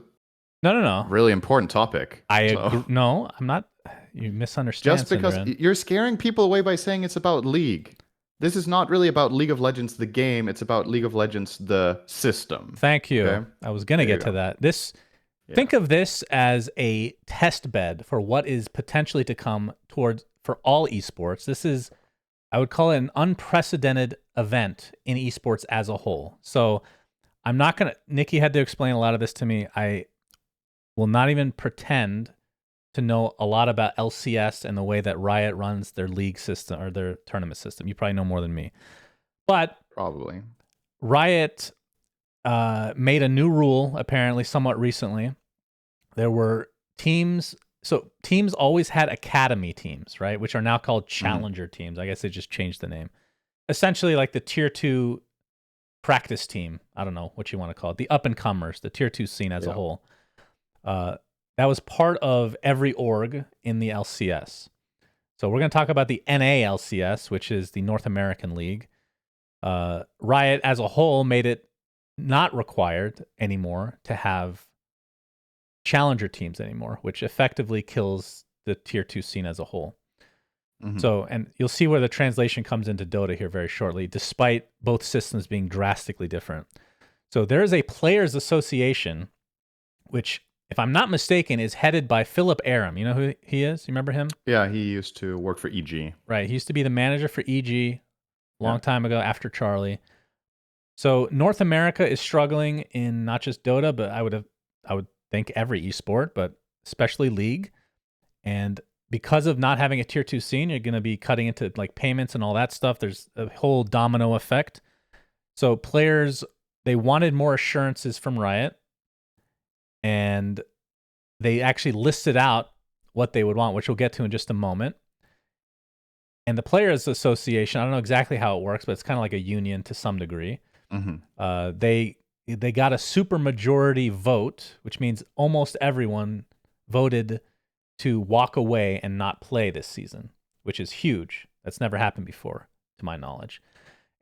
no really important topic. Agree. No, I'm not. You misunderstand. Just because you're scaring people away by saying it's about League. This is not really about League of Legends, the game. It's about League of Legends, the system. Thank you. Okay? I was going to get to that. Think of this as a test bed for what is potentially to come for all esports. This is, I would call it an unprecedented event in esports as a whole. So I'm not going to, Nikki had to explain a lot of this to me. I will not even pretend to know a lot about LCS and the way that Riot runs their league system or their tournament system. You probably know more than me. But probably Riot made a new rule, apparently somewhat recently. There were teams. So teams always had academy teams, right? Which are now called challenger teams. I guess they just changed the name. Essentially like the tier 2 practice team. I don't know what you want to call it. The up-and-comers, the tier 2 scene as a whole. That was part of every org in the LCS. So we're going to talk about the NA LCS, which is the North American League. Riot as a whole made it not required anymore to have challenger teams anymore, which effectively kills the tier 2 scene as a whole. So, and you'll see where the translation comes into Dota here very shortly, despite both systems being drastically different. So there is a players association, which, if I'm not mistaken, is headed by Philip Aram. You know who he is? You remember him? Yeah, he used to work for EG. Right. He used to be the manager for EG a long time ago after Charlie. So North America is struggling in not just Dota, but I would think every esport, but especially League. And because of not having a tier 2 scene, you're going to be cutting into like payments and all that stuff. There's a whole domino effect. So players, they wanted more assurances from Riot, and they actually listed out what they would want, which we'll get to in just a moment. And the Players Association, I don't know exactly how it works, but it's kind of like a union to some degree. They got a super majority vote, which means almost everyone voted to walk away and not play this season, which is huge. That's never happened before, to my knowledge.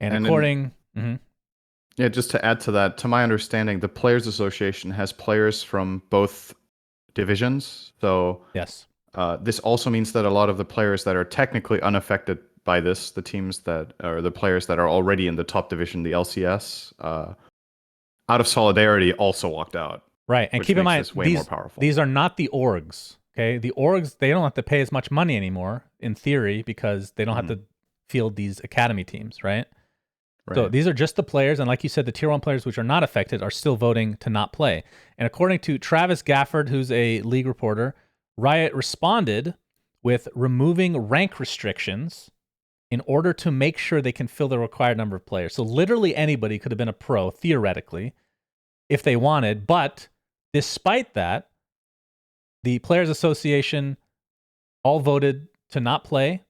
And according... Yeah, just to add to that, to my understanding, the Players Association has players from both divisions. So yes, this also means that a lot of the players that are technically unaffected by this, the teams that are the players that are already in the top division, the LCS, out of solidarity, also walked out. Right, and keep in mind, more powerful. These are not the orgs. Okay, the orgs, they don't have to pay as much money anymore, in theory, because they don't have to field these academy teams, right? So these are just the players, and like you said, the tier 1 players which are not affected are still voting to not play. And according to Travis Gafford, who's a League reporter, Riot responded with removing rank restrictions in order to make sure they can fill the required number of players. So literally anybody could have been a pro, theoretically, if they wanted. But despite that, the Players Association all voted to not play,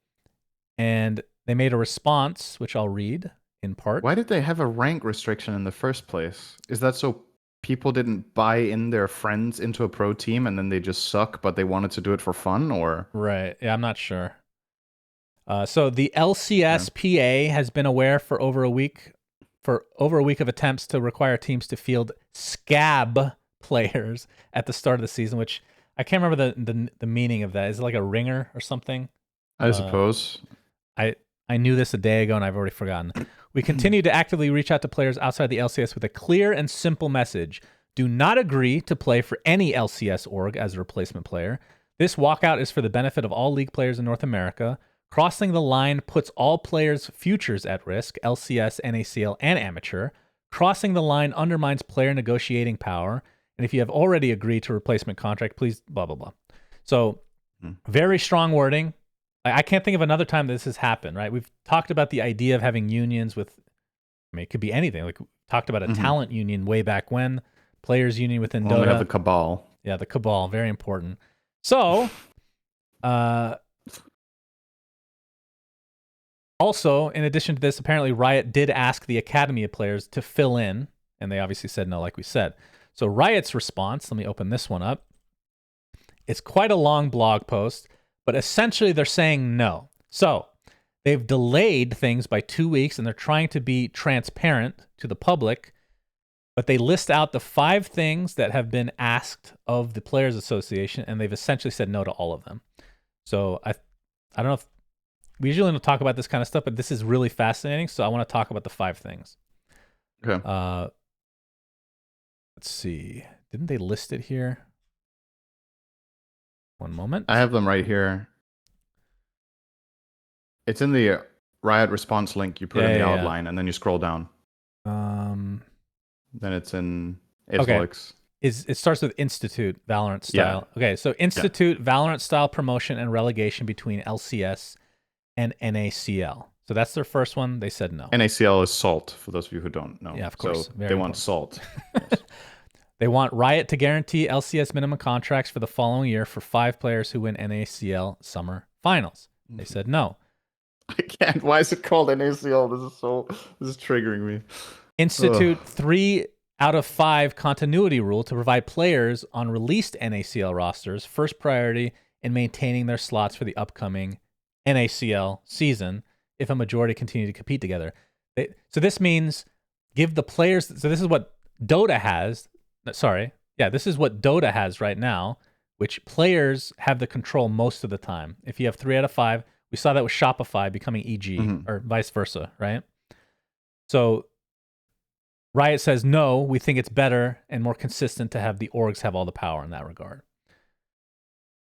and they made a response, which I'll read in part. Why did they have a rank restriction in the first place? Is that so people didn't buy in their friends into a pro team and then they just suck, but they wanted to do it for fun, or? Right. Yeah, I'm not sure. So the LCSPA has been aware for over a week of attempts to require teams to field scab players at the start of the season, which I can't remember the meaning of that. Is it like a ringer or something? I suppose. I knew this a day ago and I've already forgotten. We continue to actively reach out to players outside the LCS with a clear and simple message. Do not agree to play for any LCS org as a replacement player. This walkout is for the benefit of all league players in North America. Crossing the line puts all players' futures at risk, LCS, NACL, and amateur. Crossing the line undermines player negotiating power. And if you have already agreed to a replacement contract, please blah, blah, blah. So very strong wording. I can't think of another time this has happened, right? We've talked about the idea of having unions with, I mean, it could be anything. Like we talked about a talent union way back when, players union within Dota. We have the Cabal. Yeah, the Cabal, very important. So, also, in addition to this, apparently Riot did ask the Academy of players to fill in, and they obviously said no, like we said. So Riot's response, let me open this one up. It's quite a long blog post, but essentially they're saying no. So they've delayed things by 2 weeks, and they're trying to be transparent to the public, but they list out the 5 things that have been asked of the Players Association, and they've essentially said no to all of them. So I don't know if we usually don't talk about this kind of stuff, but this is really fascinating, so I want to talk about the 5 things. Okay. Let's see. Didn't they list it here? One moment. I have them right here. It's in the Riot response link you put in the outline, and then you scroll down. Then it's in Alex. It starts with Institute Valorant style. Yeah. Okay, so Institute Valorant style promotion and relegation between LCS and NACL. So that's their first one. They said no. NACL is SALT, for those of you who don't know. Yeah, of course. So they want SALT. Yes. They want Riot to guarantee LCS minimum contracts for the following year for 5 players who win NACL Summer Finals. They said no. I can't. Why is it called NACL? This is triggering me. Institute 3 out of 5 continuity rule to provide players on released NACL rosters first priority in maintaining their slots for the upcoming NACL season if a majority continue to compete together. So this means give the players. So this is what Dota has. This is what Dota has right now, which players have the control most of the time. If you have 3 out of 5, we saw that with Shopify becoming EG or vice versa, right? So Riot says, no, we think it's better and more consistent to have the orgs have all the power in that regard.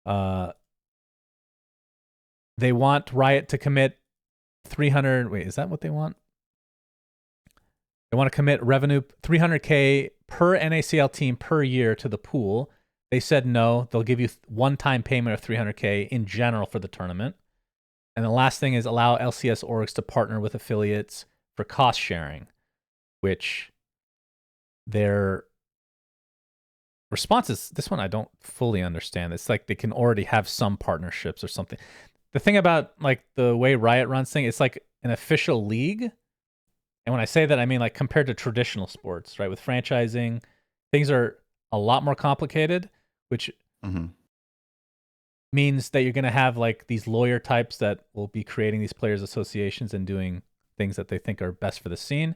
They want Riot to commit 300. Wait, is that what they want? They want to commit revenue $300K per NACL team per year to the pool. They said no. They'll give you one-time payment of $300K in general for the tournament. And the last thing is allow LCS orgs to partner with affiliates for cost sharing, which their response is, this one I don't fully understand. It's like they can already have some partnerships or something. The thing about like the way Riot runs things, it's like an official league. And when I say that, I mean like compared to traditional sports, right? With franchising, things are a lot more complicated, which means that you're going to have like these lawyer types that will be creating these players associations and doing things that they think are best for the scene.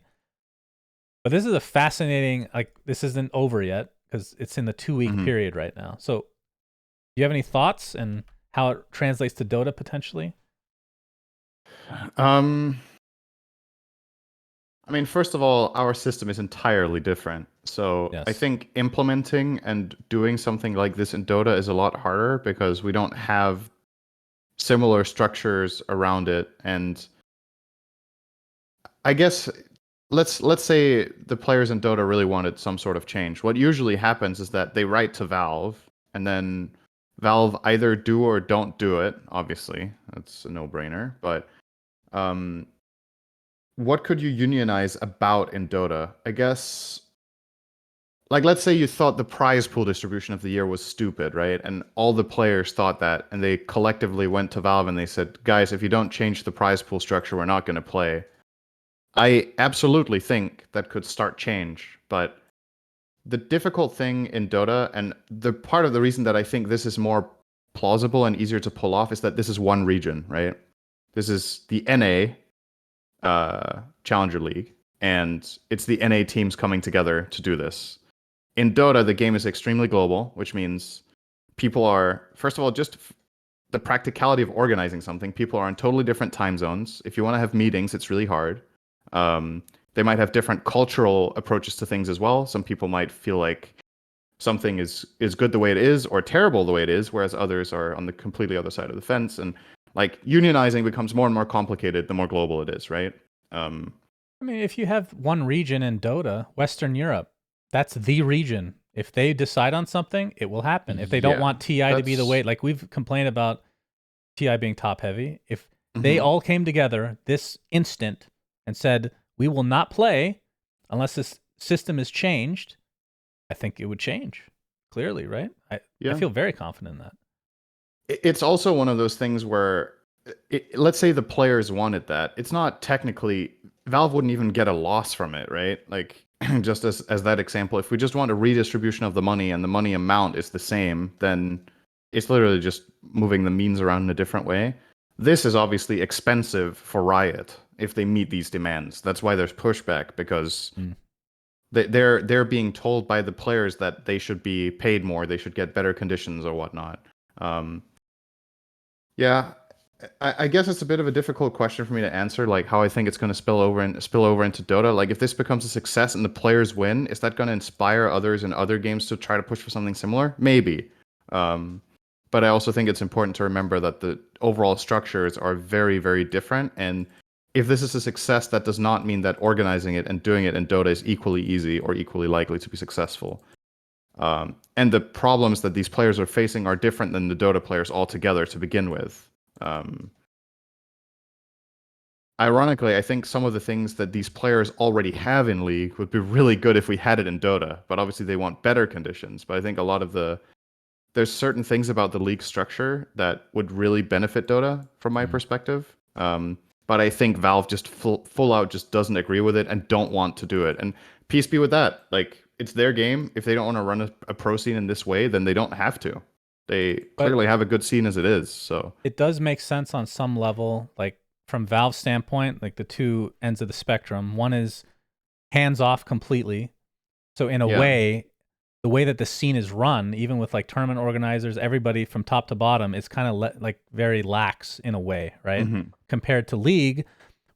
But this is a fascinating, like this isn't over yet because it's in the 2-week period right now. So do you have any thoughts and how it translates to Dota potentially? I mean, first of all, our system is entirely different. So Yes. I think implementing and doing something like this in Dota is a lot harder because we don't have similar structures around it. And I guess let's say the players in Dota really wanted some sort of change. What usually happens is that they write to Valve, and then Valve either do or don't do it. Obviously, that's a no-brainer. But um, what could you unionize about in Dota? I guess, like, let's say you thought the prize pool distribution of the year was stupid, right? And all the players thought that, and they collectively went to Valve and they said, guys, if you don't change the prize pool structure, we're not going to play. I absolutely think that could start change, but the difficult thing in Dota, and the part of the reason that I think this is more plausible and easier to pull off, is that this is one region, right? This is the NA Challenger League, and it's the NA teams coming together to do this. In Dota, the game is extremely global, which means people are, first of all, just the practicality of organizing something. People are in totally different time zones. If you want to have meetings, it's really hard. Um, they might have different cultural approaches to things as well. Some people might feel like something is good the way it is or terrible the way it is, whereas others are on the completely other side of the fence. And like unionizing becomes more and more complicated the more global it is, right? I mean, if you have one region in Dota, Western Europe, that's the region. If they decide on something, it will happen. If they don't Yeah, want TI to be the that's way, like we've complained about TI being top heavy, if they mhm. all came together this instant and said, we will not play unless this system is changed, I think it would change clearly, right? I Yeah. feel very confident in that. It's also one of those things where, let's say the players wanted that. It's not technically, Valve wouldn't even get a loss from it, right? Like, just as that example, if we just want a redistribution of the money and the money amount is the same, then it's literally just moving the means around in a different way. This is obviously expensive for Riot if they meet these demands. That's why there's pushback, because they're being told by the players that they should be paid more, they should get better conditions or whatnot. Um, yeah, I guess it's a bit of a difficult question for me to answer, like how I think it's going to spill over into Dota. Like if this becomes a success and the players win, is that going to inspire others in other games to try to push for something similar? Maybe. Um, but I also think it's important to remember that the overall structures are very, very different. And if this is a success, that does not mean that organizing it and doing it in Dota is equally easy or equally likely to be successful. And the problems that these players are facing are different than the Dota players altogether to begin with. Um, Ironically, I think some of the things that these players already have in League would be really good if we had it in Dota, but obviously they want better conditions. But I think a lot of there's certain things about the league structure that would really benefit Dota from my perspective. But I think Valve just full out just doesn't agree with it and don't want to do it. And peace be with that. Like it's their game. If they don't want to run a pro scene in this way, then they don't have to. They But clearly have a good scene as it is. So it does make sense on some level, like from Valve's standpoint, like the two ends of the spectrum. One is hands off completely. So in a yeah. way, the way that the scene is run, even with like tournament organizers, everybody from top to bottom, is kind of like very lax in a way, right? Hmm. Compared to League,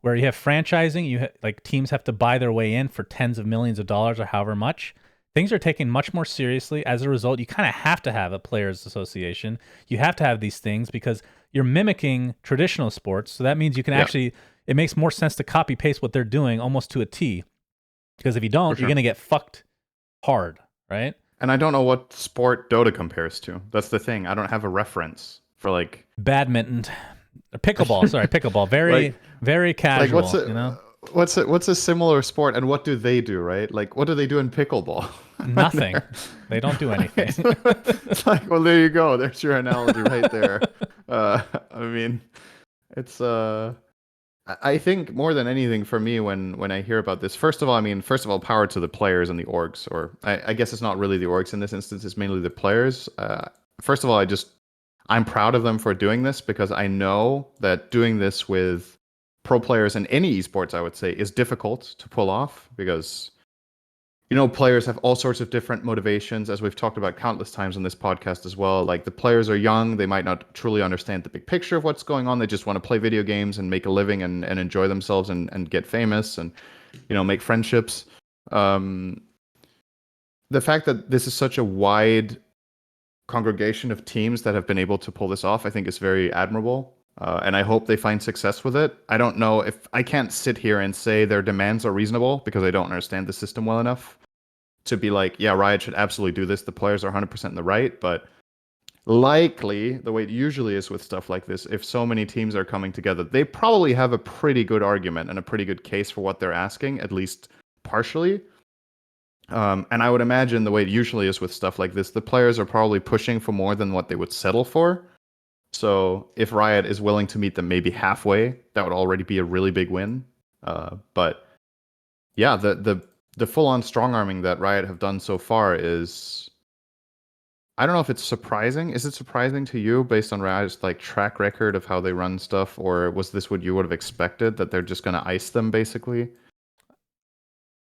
where you have franchising, like teams have to buy their way in for tens of millions of dollars or however much. Things are taken much more seriously. As a result, you kind of have to have a players association. You have to have these things because you're mimicking traditional sports. So that means you can Yeah, actually, it makes more sense to copy paste what they're doing almost to a T. Because if you for don't, you're sure. going to get fucked hard, right? And I don't know what sport Dota compares to. That's the thing. I don't have a reference for Badminton, pickleball. Sorry, pickleball. Very, like very like casual. You know, what's a similar sport and what do they do, right? Like what do they do in pickleball? nothing. They don't do anything. It's like, well, there you go. There's your analogy right there. I mean, it's I think more than anything for me when I hear about this, first of all, power to the players and the orgs, or I guess it's not really the orgs in this instance, it's mainly the players. First of all, I'm proud of them for doing this because I know that doing this with pro players in any esports, I would say, is difficult to pull off because players have all sorts of different motivations, as we've talked about countless times on this podcast as well. Like the players are young, they might not truly understand the big picture of what's going on. They just want to play video games and make a living and enjoy themselves and get famous and make friendships. Um, the fact that this is such a wide congregation of teams that have been able to pull this off, I think is very admirable. And I hope they find success with it. I don't know if I can't sit here and say their demands are reasonable because I don't understand the system well enough to be like, yeah, Riot should absolutely do this. The players are 100% in the right. But likely, the way it usually is with stuff like this, if so many teams are coming together, they probably have a pretty good argument and a pretty good case for what they're asking, at least partially. And I would imagine the way it usually is with stuff like this, the players are probably pushing for more than what they would settle for. So if Riot is willing to meet them maybe halfway, that would already be a really big win. But yeah, the full-on strong arming that Riot have done so far is, I don't know if it's surprising. Is it surprising to you based on Riot's like track record of how they run stuff, or was this what you would have expected, that they're just going to ice them basically?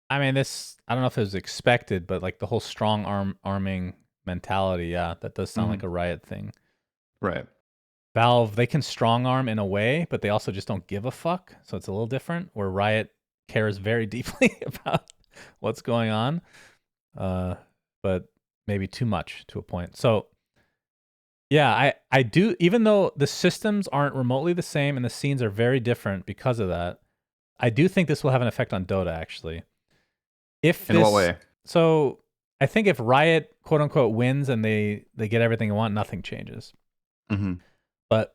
I mean, I don't know if it was expected, but like the whole arming mentality, yeah, that does sound like a Riot thing. Right. Valve, they can strong arm in a way, but they also just don't give a fuck. So it's a little different, where Riot cares very deeply about what's going on, but maybe too much to a point. So yeah, I do, even though the systems aren't remotely the same and the scenes are very different because of that, I do think this will have an effect on Dota, actually. In what way? So I think if Riot, quote unquote, wins and they get everything they want, nothing changes. Mm-hmm. But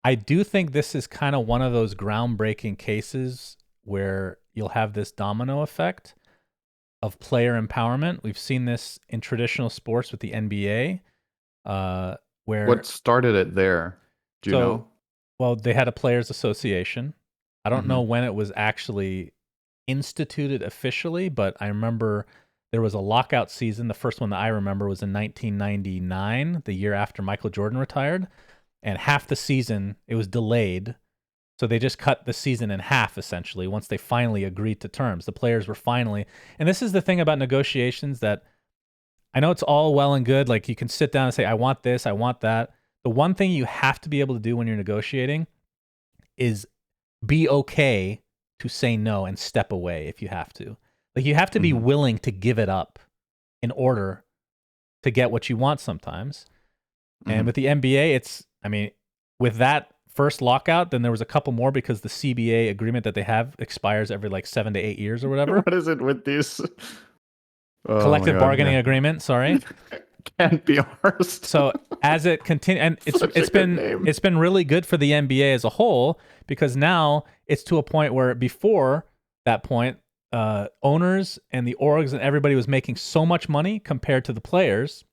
I do think this is kind of one of those groundbreaking cases where you'll have this domino effect of player empowerment. We've seen this in traditional sports with the NBA, where What started it there? Do you know? Well, they had a players' association. I don't know when it was actually instituted officially, but I remember there was a lockout season. The first one that I remember was in 1999, the year after Michael Jordan retired, and half the season it was delayed. So they just cut the season in half, essentially, once they finally agreed to terms. The players were finally, and this is the thing about negotiations, that I know it's all well and good. Like, you can sit down and say, I want this, I want that. The one thing you have to be able to do when you're negotiating is be okay to say no and step away if you have to. Like, you have to be willing to give it up in order to get what you want sometimes. And with the NBA, with that first lockout, then there was a couple more because the CBA agreement that they have expires every like 7 to 8 years or whatever. What is it with these? Collective bargaining agreement, sorry. Can't be ours. So as it continues, and it's been really good for the NBA as a whole, because now it's to a point where before that point, owners and the orgs and everybody was making so much money compared to the players.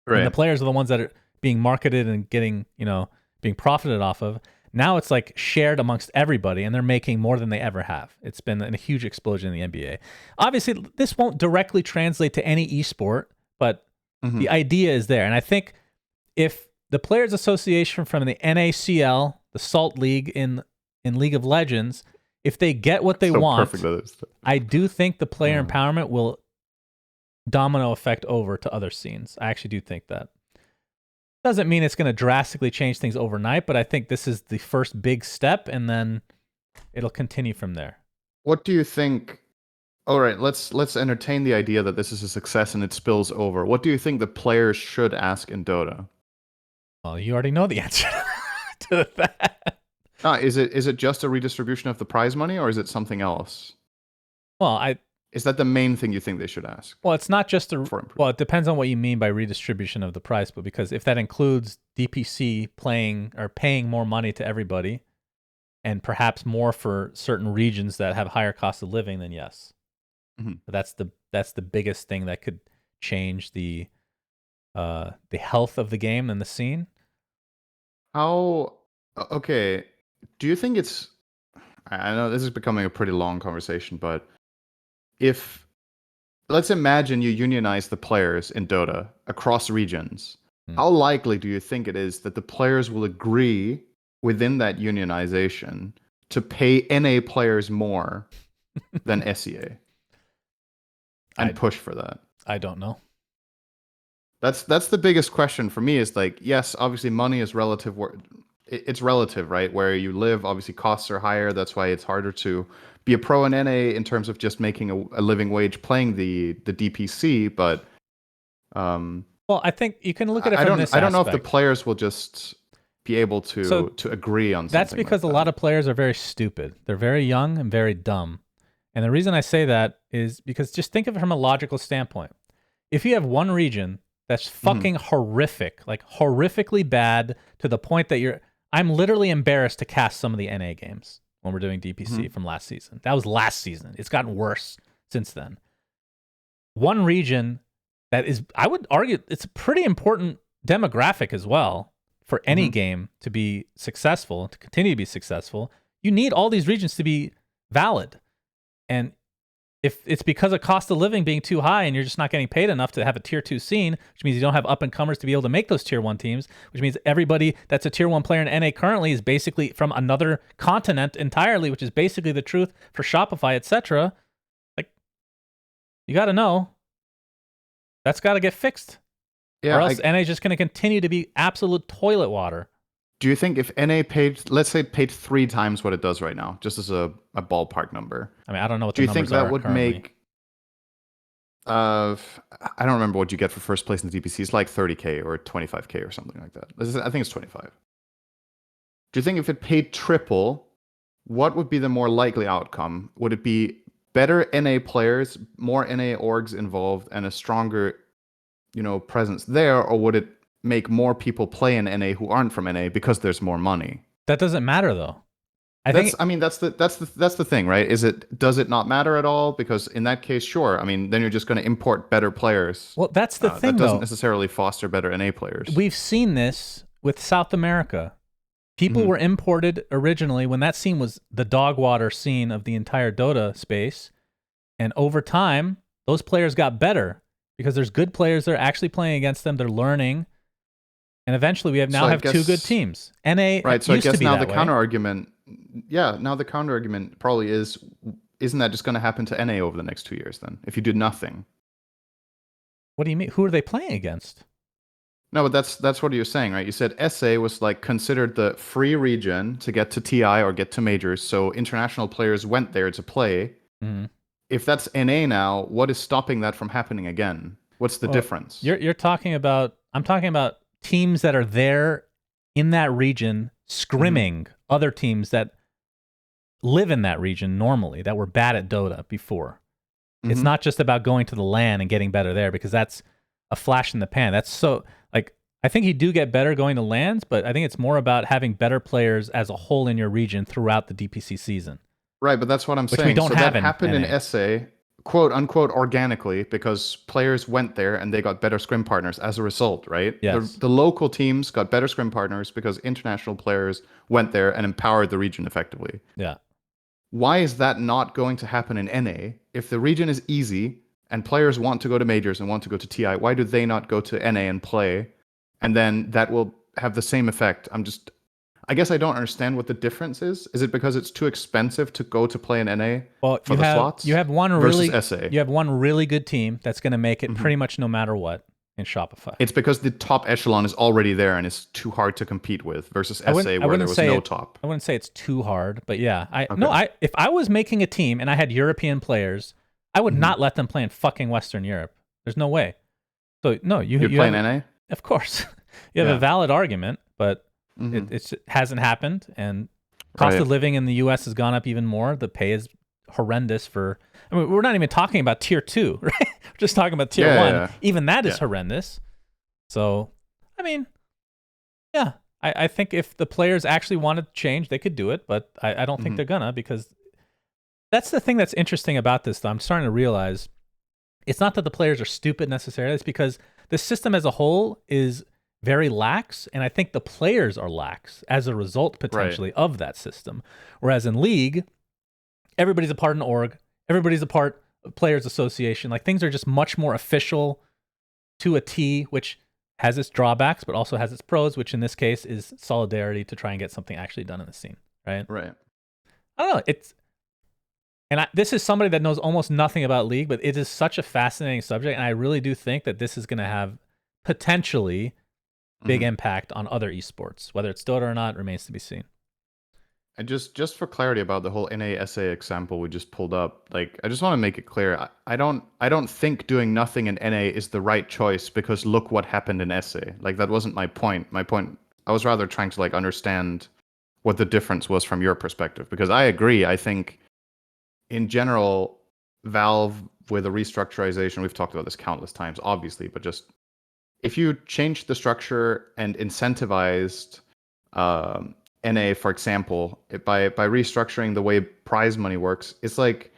Right. And the players are the ones that are being marketed and getting, being profited off of. Now it's like shared amongst everybody, and they're making more than they ever have. It's been a huge explosion in the NBA. Obviously, this won't directly translate to any esport, but the idea is there. And I think if the Players Association from the NACL, the Salt League in League of Legends, if they get what they want, I do think the player empowerment will domino effect over to other scenes. I actually do think that. Doesn't mean it's going to drastically change things overnight, but I think this is the first big step, and then it'll continue from there. What do you think? All right, let's entertain the idea that this is a success and it spills over. What do you think the players should ask in Dota? Well, you already know the answer to that. Is it just a redistribution of the prize money, or is it something else? Well, is that the main thing you think they should ask? Well, it's not just it depends on what you mean by redistribution of the prize pool, because if that includes DPC paying more money to everybody, and perhaps more for certain regions that have higher cost of living, then yes. But that's the biggest thing that could change the health of the game and the scene. Okay, do you think it's, I know this is becoming a pretty long conversation, but let's imagine you unionize the players in Dota across regions, how likely do you think it is that the players will agree within that unionization to pay NA players more than SEA? And push for that? I don't know. That's the biggest question for me, is like, yes, obviously money is relative. It's relative, right? Where you live, obviously costs are higher. That's why it's harder to be a pro in NA in terms of just making a living wage playing the DPC. But well, I think you can look at it from this I don't know if the players will just be able to agree on something. That's because a lot of players are very stupid. They're very young and very dumb. And the reason I say that is because just think of it from a logical standpoint. If you have one region that's fucking horrific, like horrifically bad to the point that I'm literally embarrassed to cast some of the NA games when we're doing DPC from last season. That was last season. It's gotten worse since then. One region that is, I would argue, it's a pretty important demographic as well for any game to be successful, to continue to be successful. You need all these regions to be valid. And if it's because of cost of living being too high and you're just not getting paid enough to have a tier 2 scene, which means you don't have up-and-comers to be able to make those tier 1 teams, which means everybody that's a tier 1 player in NA currently is basically from another continent entirely, which is basically the truth for Shopify, etc. Like, you got to know. That's got to get fixed. Yeah, or else NA is just going to continue to be absolute toilet water. Do you think if NA paid, let's say it paid 3 times what it does right now, just as a ballpark number? I mean, I don't know what the numbers are. Do you think that would currently make... I don't remember what you get for first place in the DPC. It's like 30K or 25K or something like that. I think it's 25. Do you think if it paid triple, what would be the more likely outcome? Would it be better NA players, more NA orgs involved, and a stronger, presence there, or would it make more people play in NA who aren't from NA because there's more money? That doesn't matter though. That's the thing, right? Does it not matter at all? Because in that case, sure. I mean, then you're just going to import better players. Well, that's the thing. That doesn't necessarily foster better NA players. We've seen this with South America. People were imported originally when that scene was the dog water scene of the entire Dota space, and over time, those players got better because there's good players that are actually playing against them. They're learning. And eventually, we have 2 good teams. NA right. So I used guess to be now that the way. counter argument, now the counter argument probably isn't that just going to happen to NA over the next 2 years? Then, if you do nothing, what do you mean? Who are they playing against? No, but that's what you're saying, right? You said SA was like considered the free region to get to TI or get to majors, so international players went there to play. If that's NA now, what is stopping that from happening again? What's the difference? You're talking about. I'm talking about teams that are there in that region scrimming other teams that live in that region normally, that were bad at Dota before. It's not just about going to the LAN and getting better there, because that's a flash in the pan. That's so, like, I think you do get better going to LANs, but I think it's more about having better players as a whole in your region throughout the DPC season. Right, but that's what I'm saying. We don't have that happened in SA, quote unquote, organically, because players went there and they got better scrim partners as a result, right? Yes. The local teams got better scrim partners because international players went there and empowered the region effectively. Yeah. Why is that not going to happen in NA? If the region is easy and players want to go to majors and want to go to TI, why do they not go to NA and play? And then that will have the same effect. I guess I don't understand what the difference is. Is it because it's too expensive to go to play in NA for the slots? You have one SA? You have one really good team that's going to make it pretty much no matter what in Shopify. It's because the top echelon is already there and it's too hard to compete with versus SA where there was no top. I wouldn't say it's too hard, but yeah. If I was making a team and I had European players, I would not let them play in fucking Western Europe. There's no way. So no, you play in NA? Of course. You have a valid argument, but it hasn't happened, and cost of living in the US has gone up even more. The pay is horrendous for, I mean, we're not even talking about tier 2, right? We're just talking about tier 1. Yeah. Even that is horrendous. So, I mean, yeah, I think if the players actually wanted to change, they could do it, but I don't think they're gonna, because that's the thing that's interesting about this, though. I'm starting to realize it's not that the players are stupid necessarily. It's because the system as a whole is very lax, and I think the players are lax as a result, potentially, of that system. Whereas in League, everybody's a part of an org, everybody's a part of Players Association. Like, things are just much more official to a T, which has its drawbacks, but also has its pros, which in this case is solidarity to try and get something actually done in the scene, right? Right. I don't know. This is somebody that knows almost nothing about League, but it is such a fascinating subject, and I really do think that this is going to have potentially big impact on other esports. Whether it's Dota or not remains to be seen. And just for clarity about the whole NA/SA example we just pulled up, like, I just want to make it clear, I don't think doing nothing in NA is the right choice, because look what happened in SA. Like, that wasn't my point. My point, I was rather trying to, like, understand what the difference was from your perspective, because I agree. I think in general, Valve with a restructurization, we've talked about this countless times, obviously, but just if you changed the structure and incentivized NA, for example, by restructuring the way prize money works, it's like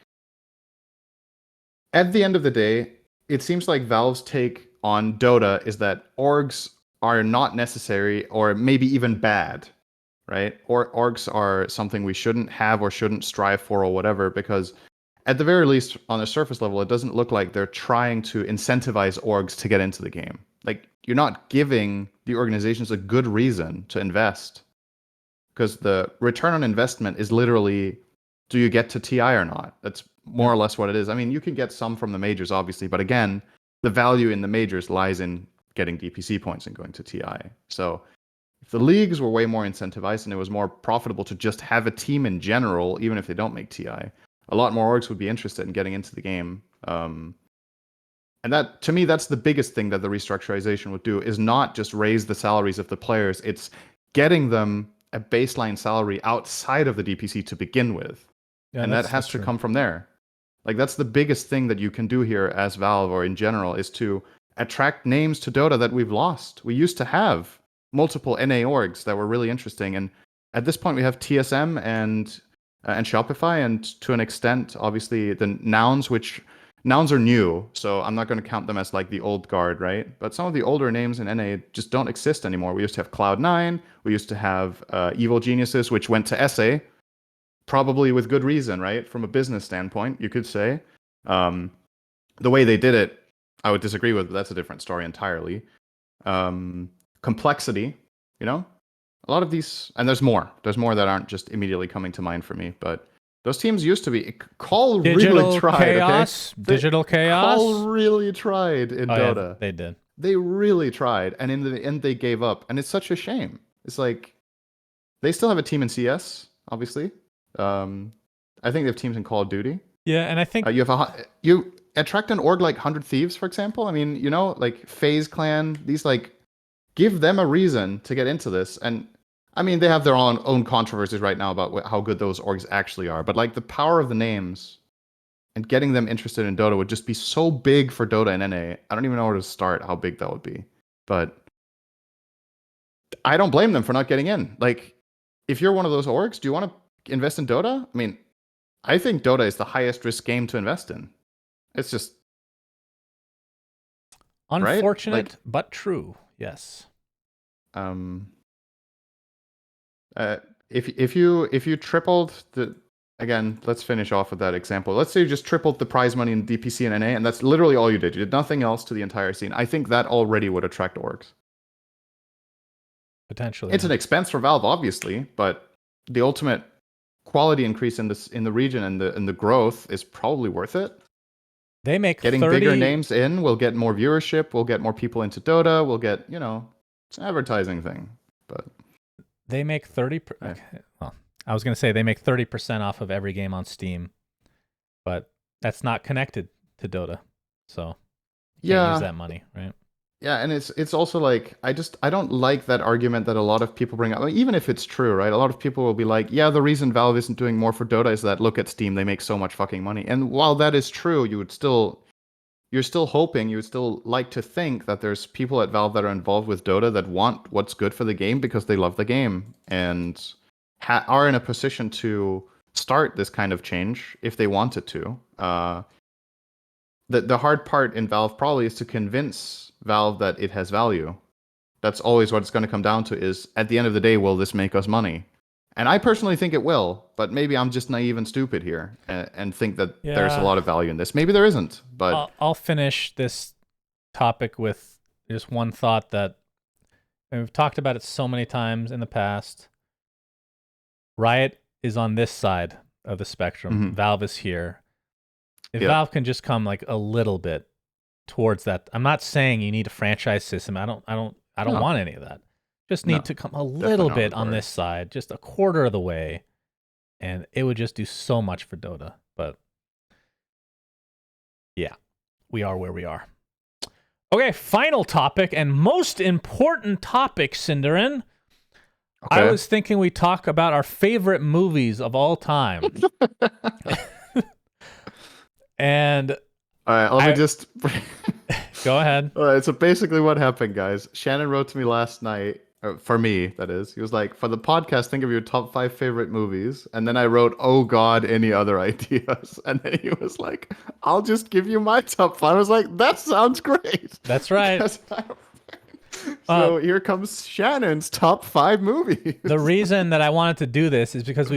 at the end of the day, it seems like Valve's take on Dota is that orgs are not necessary or maybe even bad, right? Or orgs are something we shouldn't have or shouldn't strive for or whatever, because at the very least, on a surface level, it doesn't look like they're trying to incentivize orgs to get into the game. Like, you're not giving the organizations a good reason to invest, because the return on investment is literally, do you get to TI or not? That's more or less what it is. I mean, you can get some from the majors, obviously, but again, the value in the majors lies in getting DPC points and going to TI. So if the leagues were way more incentivized and it was more profitable to just have a team in general, even if they don't make TI, a lot more orgs would be interested in getting into the game. And that, to me, that's the biggest thing that the restructurization would do, is not just raise the salaries of the players. It's getting them a baseline salary outside of the DPC to begin with. Yeah, and that has to come from there. Like, that's the biggest thing that you can do here as Valve or in general, is to attract names to Dota that we've lost. We used to have multiple NA orgs that were really interesting, and at this point we have TSM and Shopify, and to an extent, obviously, the Nouns, which Nouns are new, so I'm not going to count them as like the old guard, right? But some of the older names in NA just don't exist anymore. We used to have Cloud9, we used to have Evil Geniuses, which went to SA, probably with good reason, right? From a business standpoint, you could say. The way they did it, I would disagree with, but that's a different story entirely. Complexity, you know? A lot of these, and there's more that aren't just immediately coming to mind for me, but those teams used to be. Call really tried. Chaos, okay? Digital Chaos. Call really tried in Dota. Yeah, they did. They really tried, and in the end, they gave up, and it's such a shame. It's like they still have a team in CS, obviously. I think they have teams in Call of Duty. Yeah, and I think you attract an org like 100 Thieves, for example. I mean, you know, like FaZe Clan. These, like, give them a reason to get into this, and I mean, they have their own controversies right now about how good those orgs actually are. But like, the power of the names and getting them interested in Dota would just be so big for Dota and NA. I don't even know where to start, how big that would be. But I don't blame them for not getting in. Like, if you're one of those orgs, do you want to invest in Dota? I mean, I think Dota is the highest risk game to invest in. It's just unfortunate, right? Like, but true. Yes. If you tripled the, again, let's finish off with that example. Let's say you just tripled the prize money in DPC and NA, and that's literally all you did. You did nothing else to the entire scene. I think that already would attract orgs. Potentially. It's an expense for Valve, obviously, but the ultimate quality increase in the region and the growth is probably worth it. They make getting bigger names in. We'll get more viewership. We'll get more people into Dota. We'll get, you know, it's an advertising thing, but. They make 30. Okay. Well, I was going to say they make 30% off of every game on Steam, but that's not connected to Dota, so you can't use that money, right? Yeah, and it's also like, I don't like that argument that a lot of people bring up. Like, even if it's true, right? A lot of people will be like, yeah, the reason Valve isn't doing more for Dota is that look at Steam, they make so much fucking money. And while that is true, you're still hoping, you would still like to think that there's people at Valve that are involved with Dota that want what's good for the game because they love the game and are in a position to start this kind of change if they wanted to. The hard part in Valve probably is to convince Valve that it has value. That's always what it's going to come down to, is at the end of the day, will this make us money? And I personally think it will, but maybe I'm just naive and stupid here and think that there's a lot of value in this. Maybe there isn't, but... I'll finish this topic with just one thought that, and we've talked about it so many times in the past. Riot is on this side of the spectrum. Mm-hmm. Valve is here. If Valve can just come like a little bit towards that, I'm not saying you need a franchise system. I don't want any of that. Just need to come a little bit on this side, just a quarter of the way, and it would just do so much for Dota. But yeah, we are where we are. Okay, final topic and most important topic, Cinderin. Okay. I was thinking we talk about our favorite movies of all time. And all right, let me just Go ahead. All right, so basically what happened, guys, Shannon wrote to me last night, for me, that is. He was like, for the podcast, think of your top 5 favorite movies. And then I wrote, oh God, any other ideas? And then he was like, I'll just give you my top 5. I was like, that sounds great. That's right. So here comes Shannon's top 5 movies. The reason that I wanted to do this is because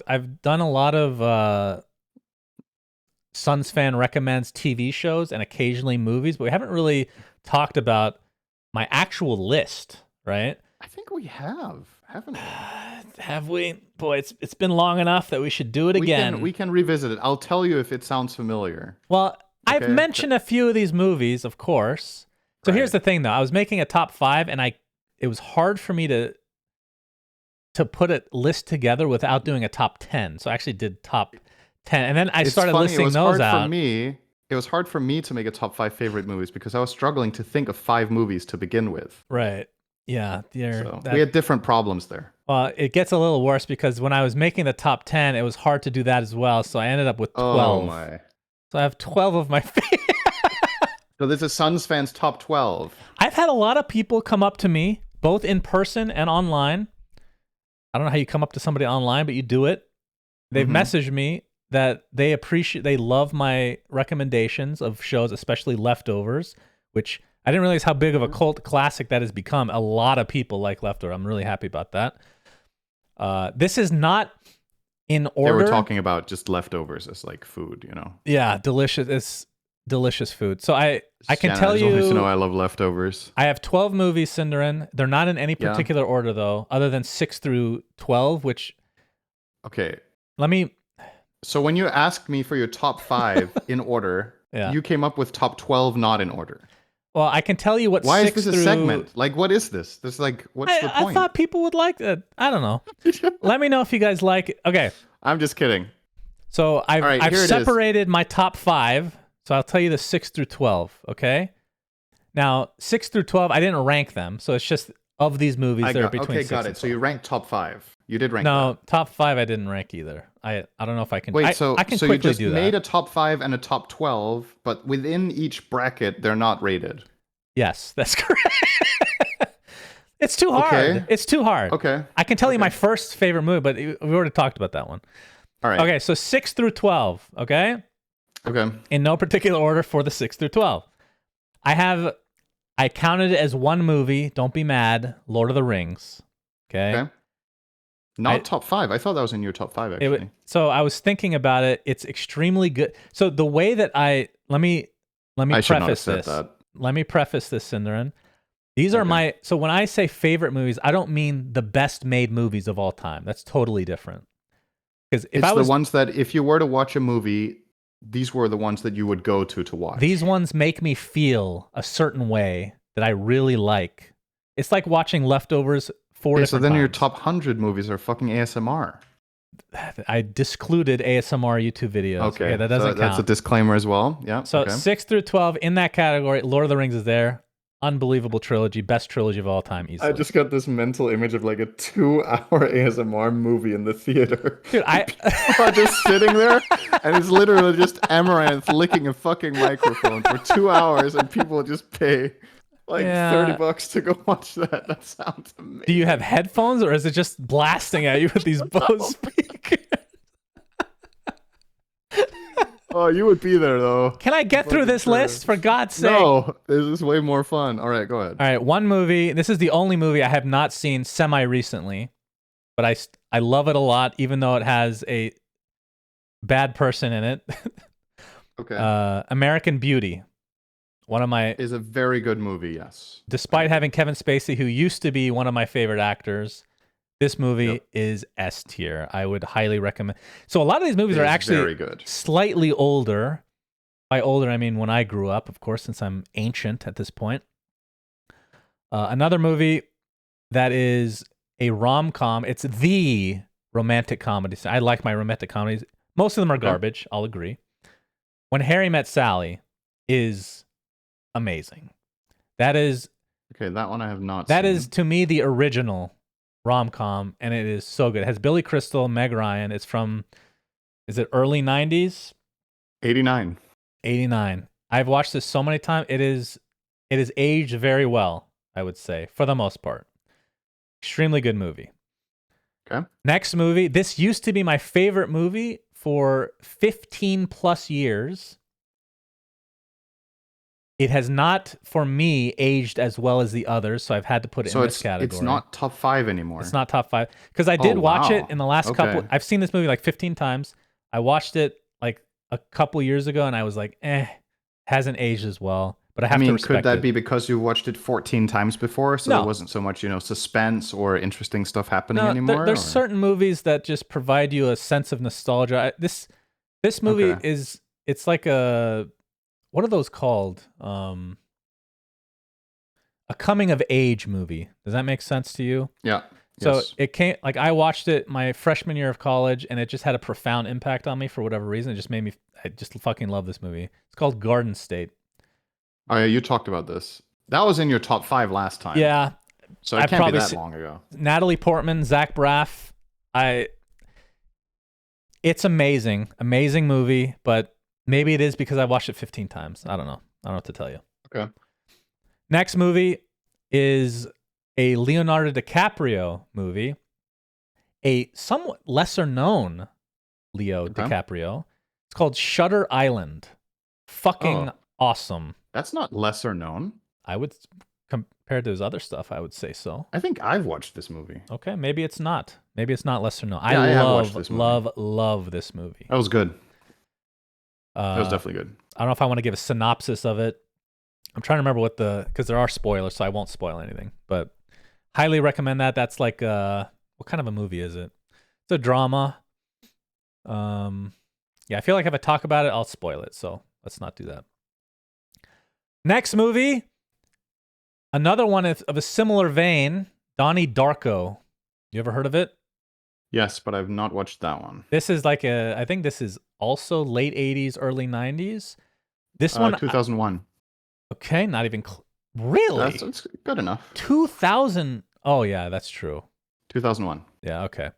I've done a lot of SUNSfan recommends TV shows and occasionally movies, but we haven't really talked about my actual list, right? I think we have, haven't we? Have we? Boy, it's been long enough that we should do it again. We can revisit it. I'll tell you if it sounds familiar. Well, Okay. I've mentioned a few of these movies, of course. So here's the thing, though. I was making a top 5, and it was hard for me to put a list together without doing a top 10. So I actually did top 10, and then I started listing those out. It was hard for me to make a top 5 favorite movies because I was struggling to think of 5 movies to begin with. Right. Yeah. We had different problems there. Well, it gets a little worse because when I was making the top 10, it was hard to do that as well. So I ended up with 12. Oh my. So I have 12 of my favorite. So this is SUNSfan's top 12. I've had a lot of people come up to me, both in person and online. I don't know how you come up to somebody online, but you do it. They've messaged me that they love my recommendations of shows, especially Leftovers, which I didn't realize how big of a cult classic that has become. A lot of people like Leftovers. I'm really happy about that. This is not in order. They were talking about just leftovers as like food, you know? Yeah, delicious. It's delicious food. So I can tell you. You know I love leftovers. I have 12 movies, Cinderin. They're not in any particular order, though, other than 6 through 12, which... Okay. Let me... So when you asked me for your top 5 in order, you came up with top 12 not in order. Well, I can tell you what. Why is this a segment? Like, what is this? This like, what's the point? I thought people would like that. I don't know. Let me know if you guys like it. Okay. I'm just kidding. So I've separated my top 5. So I'll tell you the 6 through 12. Okay. Now 6 through 12, I didn't rank them. So it's just of these movies that are between. Okay, got it. So you ranked top 5. You did rank. No, top 5 I didn't rank either. I don't know if I can. Wait, I can quickly you just do that. made a top 5 and a top 12, but within each bracket they're not rated. Yes, that's correct. It's too hard. Okay. It's too hard. Okay. I can tell you my first favorite movie, but we already talked about that one. All right. Okay, so 6 through 12, okay? Okay. In no particular order for the 6 through 12. I counted it as one movie, don't be mad, Lord of the Rings. Okay? Not top 5. I thought that was in your top 5, actually. So I was thinking about it. It's extremely good. So the way that let me preface this. Let me preface this, Cinderin. These are so when I say favorite movies, I don't mean the best made movies of all time. That's totally different. Because it's the ones that if you were to watch a movie, these were the ones that you would go to watch. These ones make me feel a certain way that I really like. It's like watching Leftovers 4 different so then times. Your top 100 movies are fucking ASMR. I discluded ASMR YouTube videos. Okay, that doesn't count. That's a disclaimer as well. Yeah. So 6 through 12 in that category, Lord of the Rings is there. Unbelievable trilogy, best trilogy of all time, easily. I just got this mental image of like a 2-hour ASMR movie in the theater. Dude, people are just sitting there, and it's literally just Amaranth licking a fucking microphone for 2 hours, and people just pay like $30 to go watch that. That sounds amazing. Do you have headphones, or is it just blasting at you with these Bose speakers? Oh, you would be there, though. Can I get through this list, for God's sake? No, this is way more fun. All right, go ahead. All right, one movie. This is the only movie I have not seen semi-recently, but I love it a lot, even though it has a bad person in it. Okay. American Beauty. Is a very good movie, yes. Despite having Kevin Spacey, who used to be one of my favorite actors, this movie is S tier. I would highly recommend. So a lot of these movies are actually very good. Slightly older. By older, I mean when I grew up, of course, since I'm ancient at this point. Another movie that is a rom-com. It's the romantic comedy. I like my romantic comedies. Most of them are garbage. I'll agree. When Harry Met Sally is amazing. That is... Okay, that one I have not seen. That is, to me, the original rom-com, and it is so good. It has Billy Crystal, Meg Ryan. It's from, is it early 90s? 89. 89. I've watched this so many times. It is It is aged very well, I would say, for the most part. Extremely good movie. Okay. Next movie. This used to be my favorite movie for 15 plus years. It has not, for me, aged as well as the others, so I've had to put it in this category. It's not top 5 anymore. It's not top 5. Because I did watch it in the last couple... Okay. I've seen this movie like 15 times. I watched it like a couple years ago, and I was like, hasn't aged as well. But I have to respect it. Could that be because you watched it 14 times before, so there wasn't so much, suspense or interesting stuff happening anymore? There's certain movies that just provide you a sense of nostalgia. This movie is... It's like a... What are those called? A coming of age movie. Does that make sense to you? Yeah. So it came, like, I watched it my freshman year of college, and it just had a profound impact on me for whatever reason. It just made me, I just fucking love this movie. It's called Garden State. Oh yeah, you talked about this. That was in your top 5 last time. Yeah. So it can't be that long ago. Natalie Portman, Zach Braff. It's amazing. Amazing movie, but maybe it is because I watched it 15 times. I don't know. I don't know what to tell you. Okay. Next movie is a Leonardo DiCaprio movie. A somewhat lesser known DiCaprio. It's called Shutter Island. Fucking awesome. That's not lesser known. I would, compared to his other stuff, I would say so. I think I've watched this movie. Okay, maybe it's not. Maybe it's not lesser known. Yeah, I love this movie. That was good. That was definitely good. I don't know if I want to give a synopsis of it. I'm trying to remember because there are spoilers, so I won't spoil anything. But highly recommend that. That's like, what kind of a movie is it? It's a drama. Yeah, I feel like if I talk about it, I'll spoil it. So let's not do that. Next movie, another one of a similar vein, Donnie Darko. You ever heard of it? Yes, but I've not watched that one. This is like I think this is also late 80s, early 90s. This one... 2001. Okay, not even... Really? That's good enough. 2000... Oh, yeah, that's true. 2001. Yeah, okay.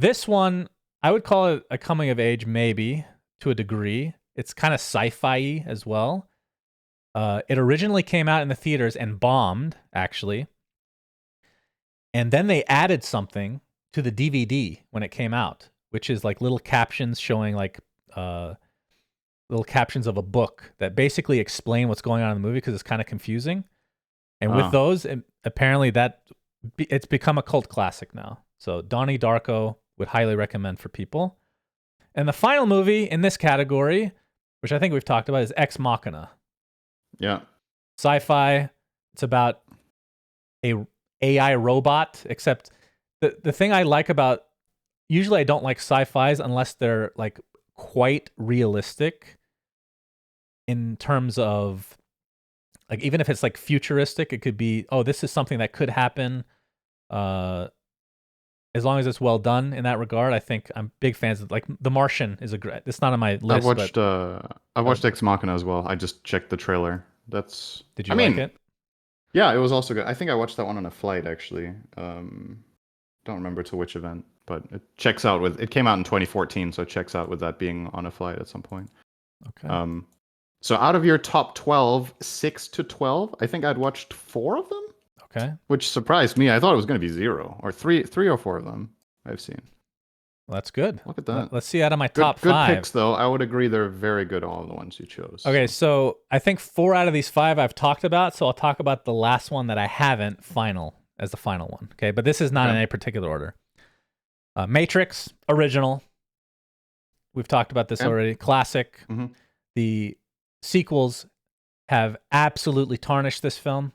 This one, I would call it a coming of age, maybe, to a degree. It's kind of sci-fi as well. It originally came out in the theaters and bombed, actually. And then they added something to the DVD when it came out, which is like little captions showing like little captions of a book that basically explain what's going on in the movie because it's kind of confusing. And with those, apparently it's become a cult classic now. So Donnie Darko would highly recommend for people. And the final movie in this category, which I think we've talked about, is Ex Machina. Yeah. Sci-fi. It's about a AI robot, except the thing I like about, usually I don't like sci-fis unless they're like quite realistic in terms of, like, even if it's like futuristic, it could be, this is something that could happen. As long as it's well done in that regard, I think I'm big fans of, like, The Martian is it's not on my list. I've watched Ex Machina as well. I just checked the trailer. Did you like it? Yeah, it was also good. I think I watched that one on a flight, actually. Don't remember to which event, but it checks out with... It came out in 2014, so it checks out with that being on a flight at some point. Okay. So out of your top 12, 6 to 12, I think I'd watched 4 of them. Okay. Which surprised me. I thought it was going to be 0 or 3 or 4 of them I've seen. Well, that's good. Look at that. Let's see out of my top 5. Good picks, though. I would agree they're very good, all of the ones you chose. Okay, so I think 4 out of these 5 I've talked about, so I'll talk about the last one that I haven't as the final one. Okay, but this is not in any particular order. Matrix, original. We've talked about this already. Classic. Mm-hmm. The sequels have absolutely tarnished this film,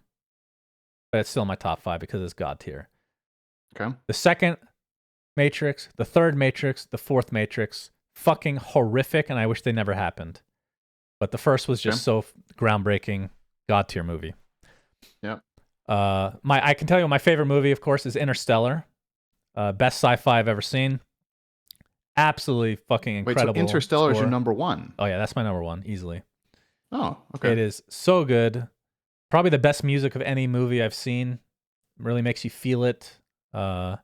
but it's still in my top 5 because it's God tier. Okay. The second Matrix, the third Matrix, the fourth Matrix, fucking horrific, and I wish they never happened. But the first was just so groundbreaking, God tier movie. Yeah. I can tell you my favorite movie, of course, is Interstellar. Best sci-fi I've ever seen. Absolutely fucking incredible. Wait, so Interstellar is your number 1? Oh yeah, that's my number 1, easily. Oh, okay. It is so good. Probably the best music of any movie I've seen. Really makes you feel it. Yeah.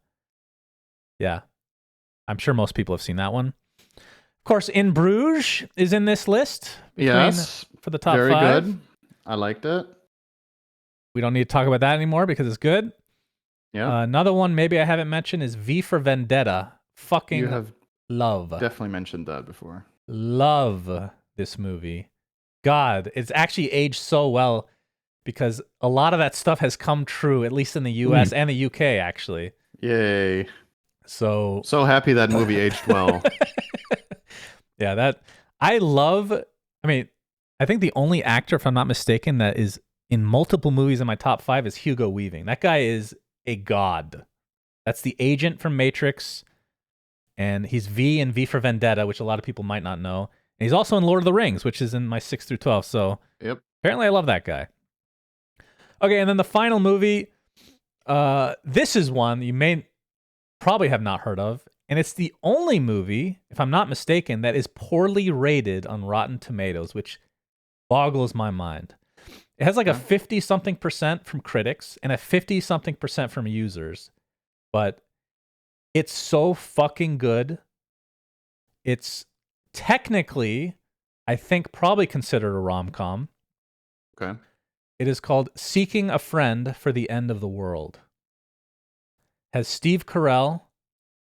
I'm sure most people have seen that one. Of course, In Bruges is in this list. Yes. For the top very 5. Good. I liked it. We don't need to talk about that anymore because it's good. Yeah. Another one maybe I haven't mentioned is V for Vendetta. Fucking You have love. definitely mentioned that before. Love this movie. God, it's actually aged so well because a lot of that stuff has come true, at least in the US and the UK, actually. Yay. So happy that movie aged well. Yeah, I think the only actor, if I'm not mistaken, that is in multiple movies in my top 5 is Hugo Weaving. That guy is a god. That's the agent from Matrix, and he's V in V for Vendetta, which a lot of people might not know. And he's also in Lord of the Rings, which is in my 6 through 12. So apparently I love that guy. Okay, and then the final movie, this is one you may probably have not heard of, and it's the only movie, if I'm not mistaken, that is poorly rated on Rotten Tomatoes, which boggles my mind. It has like a 50-something% from critics and a 50-something% from users, but it's so fucking good. It's technically, I think, probably considered a rom-com. Okay. It is called Seeking a Friend for the End of the World. Has Steve Carell,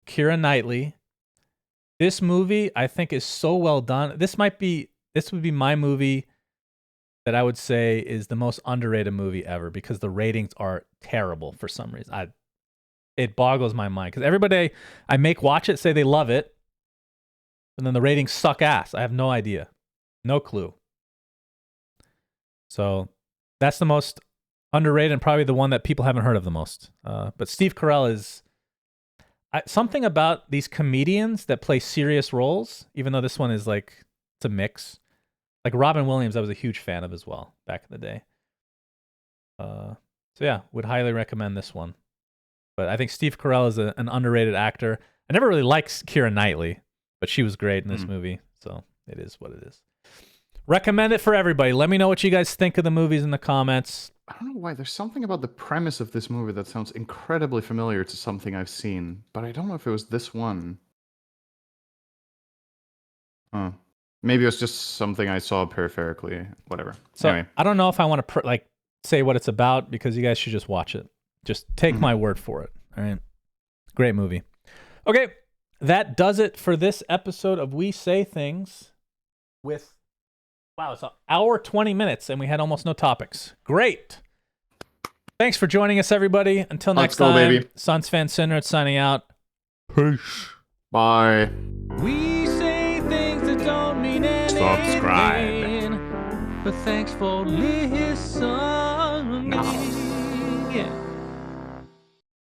Keira Knightley. This movie, I think, is so well done. This would be my movie that I would say is the most underrated movie ever because the ratings are terrible for some reason. It boggles my mind because everybody I make watch it say they love it, and then the ratings suck ass. I have no idea, no clue. So that's the most underrated and probably the one that people haven't heard of the most. But Steve Carell is something about these comedians that play serious roles, even though this one is like, it's a mix. Like Robin Williams, I was a huge fan of as well back in the day. So yeah, would highly recommend this one. But I think Steve Carell is an underrated actor. I never really liked Keira Knightley, but she was great in this movie. So it is what it is. Recommend it for everybody. Let me know what you guys think of the movies in the comments. I don't know why. There's something about the premise of this movie that sounds incredibly familiar to something I've seen, but I don't know if it was this one. Huh. Maybe it was just something I saw peripherally. Whatever. So anyway. I don't know if I want to say what it's about because you guys should just watch it. Just take my word for it. All right. Great movie. Okay. That does it for this episode of We Say Things with, wow, it's an hour, 20 minutes, and we had almost no topics. Great. Thanks for joining us, everybody. Until next time, baby. SUNSfan Sinrad signing out. Peace. Bye. We say things that don't mean anything. Subscribe. But thanks for listening. No. Yeah.